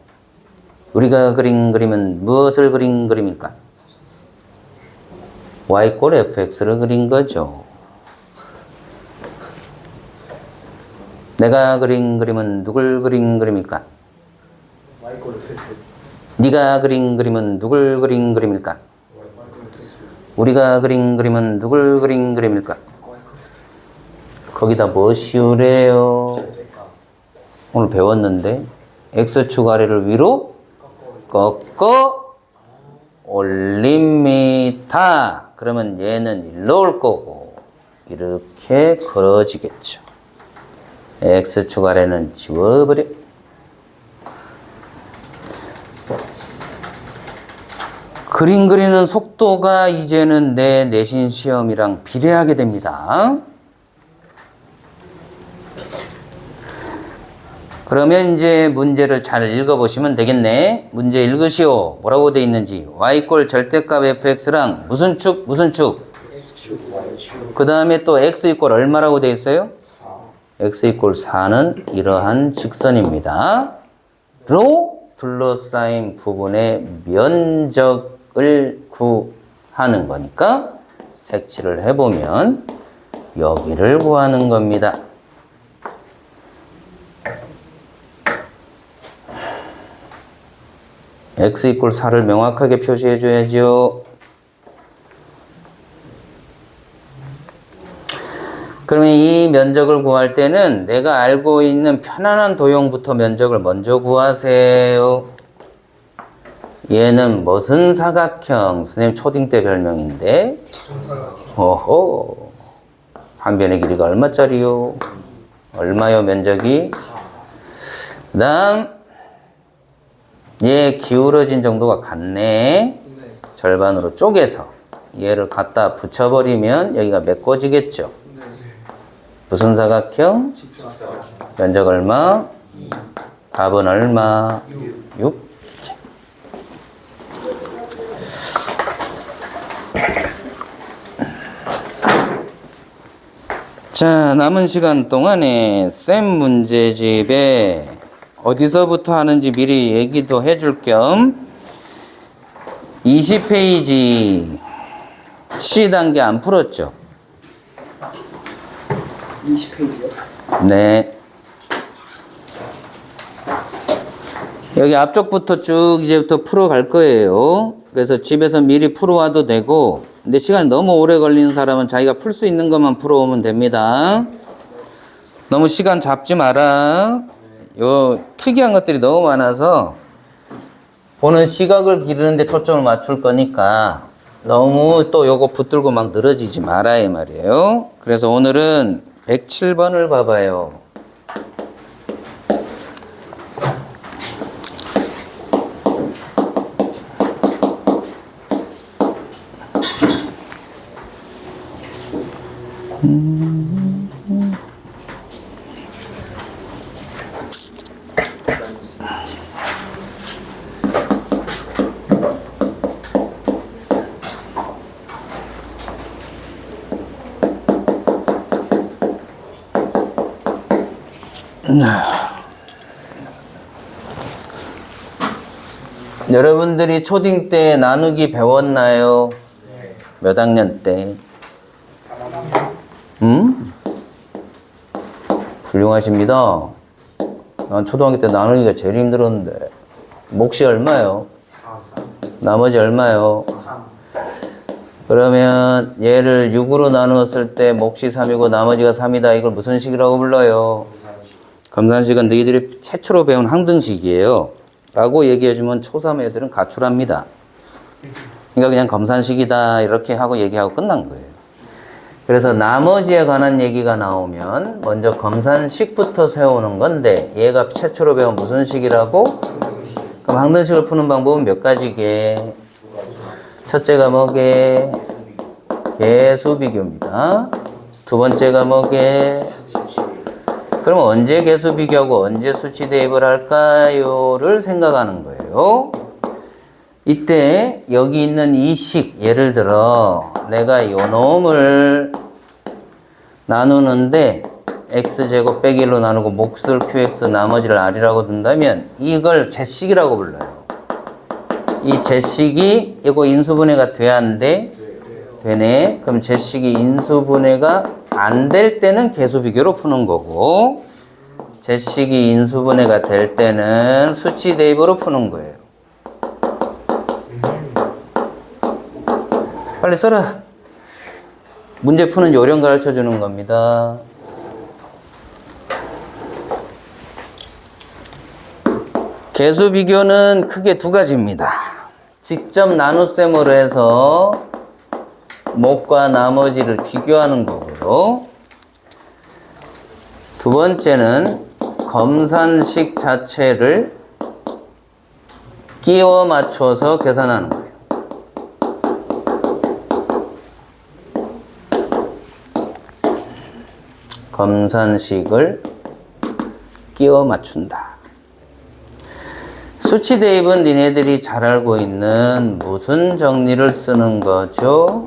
우리가 그린 그림은 무엇을 그린 그림일까? y 꼴 fx를 그린 거죠. 내가 그린 그림은 누굴 그린 그림일까? 네가 그린 그림은 누굴 그린 그림일까? 우리가 그린 그림은 누굴 그린 그림일까? 거기다 뭐 씌우래요? 오늘 배웠는데 x축 아래를 위로 꺾어 올립니다. 그러면 얘는 일로 올 거고 이렇게 걸어지겠죠. x축 아래는 지워버려. 그림 그리는 속도가 이제는 내 내신 시험이랑 비례하게 됩니다. 그러면 이제 문제를 잘 읽어보시면 되겠네. 문제 읽으시오. 뭐라고 돼 있는지. y꼴 절대값 fx랑 무슨 축? 무슨 축? 그 다음에 또 x 이꼴 얼마라고 돼 있어요? x 이꼴 4는 이러한 직선입니다. 로 둘러싸인 부분의 면적을 구하는 거니까 색칠을 해보면 여기를 구하는 겁니다. x 이퀄 4를 명확하게 표시해 줘야죠. 그러면 이 면적을 구할 때는 내가 알고 있는 편안한 도형부터 면적을 먼저 구하세요. 얘는 무슨 사각형? 선생님 초딩 때 별명인데. 어허. 한 변의 길이가 얼마짜리요? 얼마요 면적이? 그 다음 얘 기울어진 정도가 같네. 절반으로 쪼개서 얘를 갖다 붙여버리면 여기가 메꿔지겠죠. 무슨 사각형? 면적 얼마? 답은 얼마? 6. 자, 남은 시간 동안에 쌤 문제집에 어디서부터 하는지 미리 얘기도 해줄 겸 20페이지 C단계 안 풀었죠? 20페이지요? 네. 여기 앞쪽부터 쭉 이제부터 풀어갈 거예요. 그래서 집에서 미리 풀어와도 되고, 근데 시간이 너무 오래 걸리는 사람은 자기가 풀 수 있는 것만 풀어오면 됩니다. 너무 시간 잡지 마라. 요 특이한 것들이 너무 많아서 보는 시각을 기르는데 초점을 맞출 거니까 너무 또 요거 붙들고 막 늘어지지 마라 이 말이에요. 그래서 오늘은 107번을 봐봐요. 여러분들이 초딩 때 나누기 배웠나요? 네. 몇 학년 때? 훌륭하십니다. 난 초등학교 때 나누기가 제일 힘들었는데. 몫이 얼마요? 나머지 얼마요? 그러면 얘를 6으로 나누었을 때 몫이 3이고 나머지가 3이다. 이걸 무슨 식이라고 불러요? 검산식은 너희들이 최초로 배운 항등식이에요. 라고 얘기해주면 초3 애들은 가출합니다. 그러니까 그냥 검산식이다 이렇게 하고 얘기하고 끝난 거예요. 그래서 나머지에 관한 얘기가 나오면 먼저 검산식부터 세우는 건데 얘가 최초로 배운 무슨 식이라고? 그럼 항등식을 푸는 방법은 몇 가지게? 첫째가 뭐게? 개수비교입니다. 두 번째가 뭐게? 그럼 언제 개수 비교하고 언제 수치 대입을 할까요?를 생각하는 거예요. 이때 여기 있는 이 식, 예를 들어 내가 요 놈을 나누는데 x제곱 빼기 1로 나누고 몫을 qx 나머지를 r이라고 둔다면 이걸 제식이라고 불러요. 이 제식이 이거 인수분해가 돼야 안 돼? 되네. 그럼 제식이 인수분해가 안 될 때는 개수비교로 푸는 거고 제식이 인수분해가 될 때는 수치 대입으로 푸는 거예요. 빨리 써라. 문제 푸는 요령 가르쳐 주는 겁니다. 개수비교는 크게 두 가지입니다. 직접 나눗셈으로 해서 몫과 나머지를 비교하는 거고요. 두 번째는 검산식 자체를 끼워 맞춰서 계산하는 거예요. 검산식을 끼워 맞춘다. 수치 대입은 니네들이 잘 알고 있는 무슨 정리를 쓰는 거죠?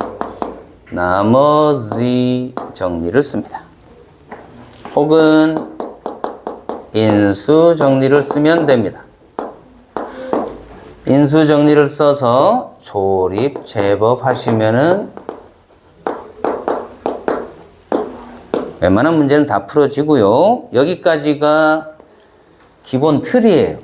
나머지 정리를 씁니다. 혹은 인수 정리를 쓰면 됩니다. 인수 정리를 써서 조립, 제법 하시면은 웬만한 문제는 다 풀어지고요. 여기까지가 기본 틀이에요.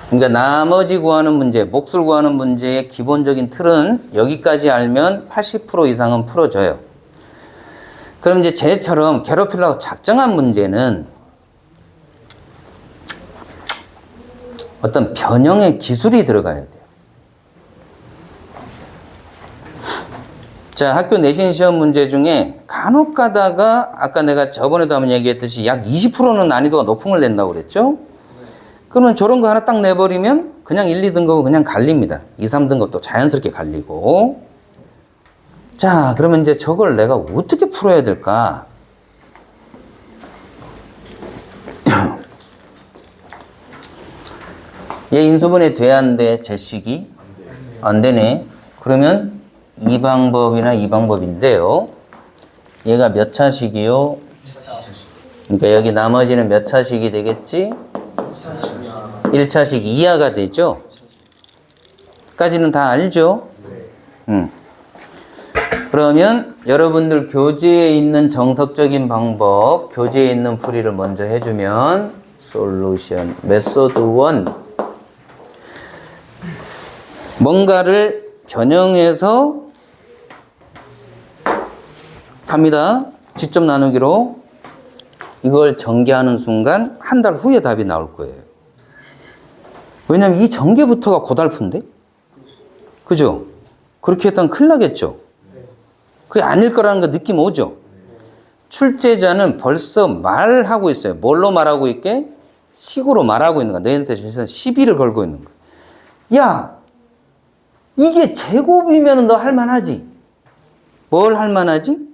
그러니까 나머지 구하는 문제, 몫을 구하는 문제의 기본적인 틀은 여기까지 알면 80% 이상은 풀어져요. 그럼 이제 쟤처럼 괴롭히려고 작정한 문제는 어떤 변형의 기술이 들어가야 돼요. 자, 학교 내신 시험 문제 중에 간혹 가다가 아까 내가 저번에도 한번 얘기했듯이 약 20%는 난이도가 높은 걸 낸다고 그랬죠? 그러면 저런 거 하나 딱 내버리면 그냥 1, 2등급은 그냥 갈립니다. 2, 3등급도 자연스럽게 갈리고. 자, 그러면 이제 저걸 내가 어떻게 풀어야 될까? 얘 인수분해 돼, 안 돼? 제식이? 안 되네. 그러면 이 방법이나 이 방법인데요. 얘가 몇 차식이요? 그러니까 여기 나머지는 몇 차식이 되겠지? 1차식 이하가 되죠? 까지는 다 알죠? 그러면 여러분들 교재에 있는 정석적인 방법, 교재에 있는 풀이를 먼저 해주면 솔루션, 메소드 1 뭔가를 변형해서 합니다. 직접 나누기로 이걸 전개하는 순간 한 달 후에 답이 나올 거예요. 왜냐면 이 전개부터가 고달픈데? 그죠? 그렇게 했다면 큰일 나겠죠? 그게 아닐 거라는 거 느낌 오죠? 출제자는 벌써 말하고 있어요. 뭘로 말하고 있게? 식으로 말하고 있는 거야. 너희한테 시비를 걸고 있는 거야. 야, 이게 제곱이면 너 할만하지? 뭘 할만하지?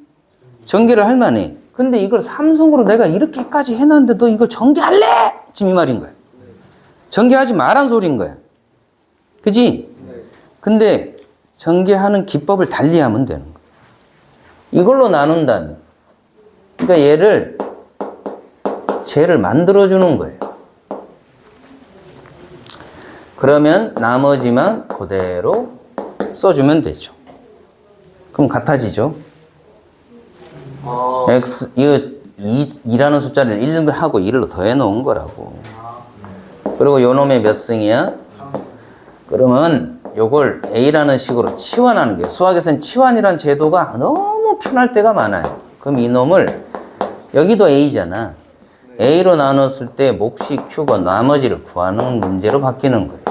전개를 할만해. 근데 이걸 삼성으로 내가 이렇게까지 해놨는데 너 이걸 전개할래? 지금 이 말인 거야. 전개하지 말란 소리인 거야. 그지? 근데 전개하는 기법을 달리하면 되는 거야. 이걸로 나눈다는. 그러니까 얘를 쟤를 만들어주는 거예요. 그러면 나머지만 그대로 써주면 되죠. 그럼 같아지죠. x, 이거 2라는 숫자를 1 하고 1로 더해 놓은 거라고. 그리고 요 놈의 몇 승이야? 그러면 요걸 A라는 식으로 치환하는 게, 수학에서는 치환이라는 제도가 너무 편할 때가 많아요. 그럼 이 놈을, 여기도 A잖아. A로 나눴을 때 몫이 Q고 나머지를 구하는 문제로 바뀌는 거예요.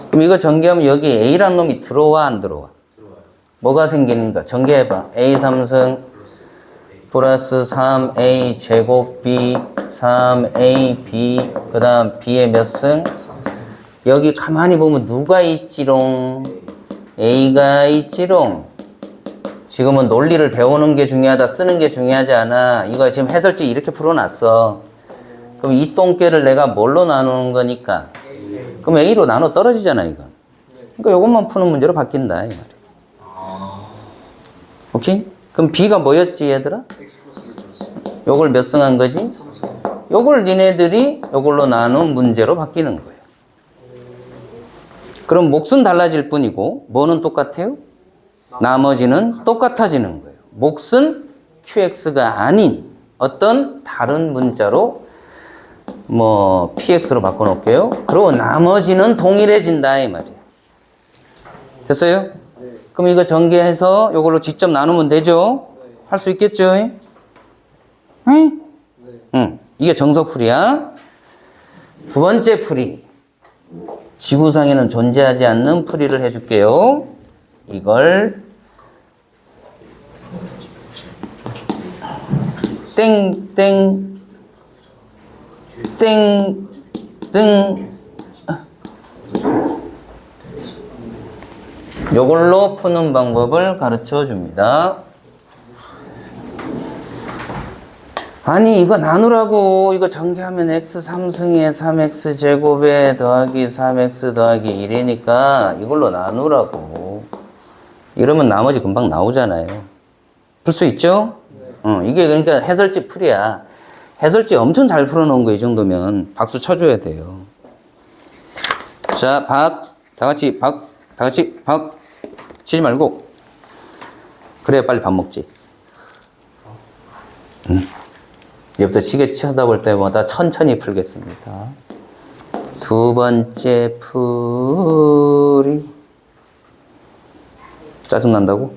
그럼 이거 전개하면 여기 A라는 놈이 들어와, 안 들어와? 뭐가 생기는가? 전개해봐. A 3승 플러스 3A 제곱 B 3A B 그 다음 B의 몇 승? 여기 가만히 보면 누가 있지롱? A가 있지롱. 지금은 논리를 배우는 게 중요하다, 쓰는 게 중요하지 않아. 이거 지금 해설지 이렇게 풀어놨어. 그럼 이 똥개를 내가 뭘로 나누는 거니까? 그럼 A로 나눠 떨어지잖아, 이거. 그러니까 이것만 푸는 문제로 바뀐다, 이 말이야. 오케이? 그럼 B가 뭐였지, 얘들아? 요걸 몇 승 한 거지? 요걸 니네들이 요걸로 나눈 문제로 바뀌는 거예요. 그럼 몫은 달라질 뿐이고 뭐는 똑같아요? 나머지는 똑같아지는 거예요. 몫은 QX가 아닌 어떤 다른 문자로 뭐 PX로 바꿔놓을게요. 그리고 나머지는 동일해진다 이 말이에요. 됐어요? 그럼 이거 전개해서 이걸로 직접 나누면 되죠? 할 수 있겠죠? 응? 응. 이게 정석풀이야. 두 번째 풀이. 지구상에는 존재하지 않는 풀이를 해줄게요. 이걸 땡땡 땡등 요걸로 푸는 방법을 가르쳐 줍니다. 아니 이거 나누라고. 이거 전개하면 x 3승에 3x 제곱에 더하기 3x 더하기 1이니까 이걸로 나누라고. 이러면 나머지 금방 나오잖아요. 풀 수 있죠? 이게 그러니까 해설지 풀이야. 해설지 엄청 잘 풀어놓은 거 이 정도면 박수 쳐줘야 돼요. 자, 다 같이 치지 말고. 그래야 빨리 밥 먹지. 이제부터 시계 쳐다볼 때마다 천천히 풀겠습니다. 두 번째 풀이 짜증난다고?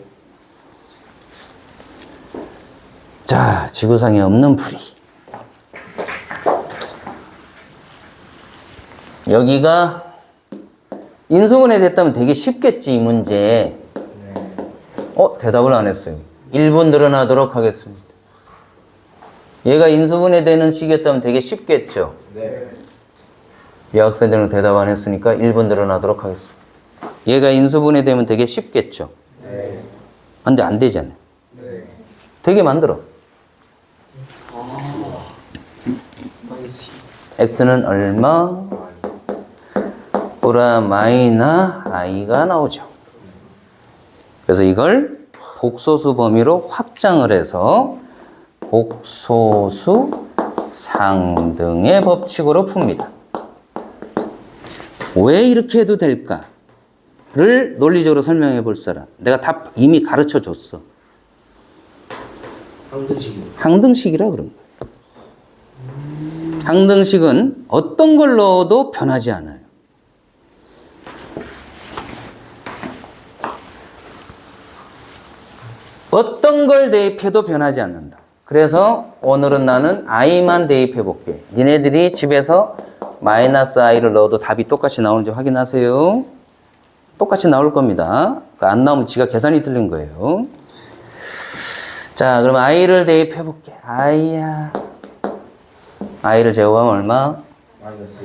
자, 지구상에 없는 풀이. 여기가 인수분해 됐다면 되게 쉽겠지, 이 문제. 대답을 안 했어요. 1분 늘어나도록 하겠습니다. 얘가 인수분해 되는 식이었다면 되게 쉽겠죠? 네. 여학생들은 대답 안 했으니까 1분 늘어나도록 하겠습니다. 얘가 인수분해 되면 되게 쉽겠죠? 네. 근데 안 되잖아요. 네. 되게 만들어. 마이너스 x는 얼마? 보라 마이너 i가 나오죠. 그래서 이걸 복소수 범위로 확장을 해서 복소수 상등의 법칙으로 풉니다. 왜 이렇게 해도 될까를 논리적으로 설명해 볼 사람. 내가 답 이미 가르쳐 줬어. 항등식이. 항등식이라 그런 거예요. 항등식은 어떤 걸 넣어도 변하지 않아요. 어떤 걸 대입해도 변하지 않는다. 그래서 오늘은 나는 i만 대입해 볼게. 니네들이 집에서 마이너스 i를 넣어도 답이 똑같이 나오는지 확인하세요. 똑같이 나올 겁니다. 안 나오면 지가 계산이 틀린 거예요. 자, 그럼 i를 대입해 볼게. i야. i를 제곱하면 얼마? 마이너스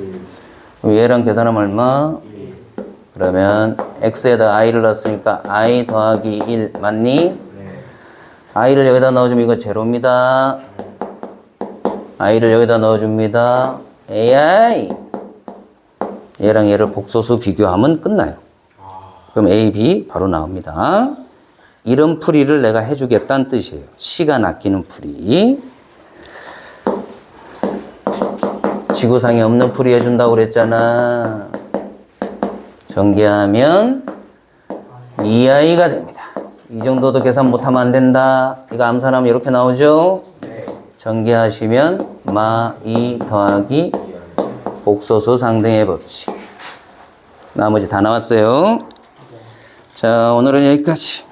얘랑 계산하면 얼마? 1. 그러면 x에다 i를 넣었으니까 i 더하기 1 맞니? 네. i를 여기다 넣어주면 이거 제로입니다. i를 여기다 넣어줍니다. ai. 얘랑 얘를 복소수 비교하면 끝나요. 그럼 a, b 바로 나옵니다. 이런 풀이를 내가 해주겠다는 뜻이에요. 시간 아끼는 풀이. 지구상에 없는 풀이 해준다고 그랬잖아. 전개하면 2i가 됩니다. 이 정도도 계산 못하면 안 된다. 이거 암산하면 이렇게 나오죠? 네. 전개하시면 마2 더하기 복소수 상등의 법칙. 나머지 다 나왔어요. 자, 오늘은 여기까지.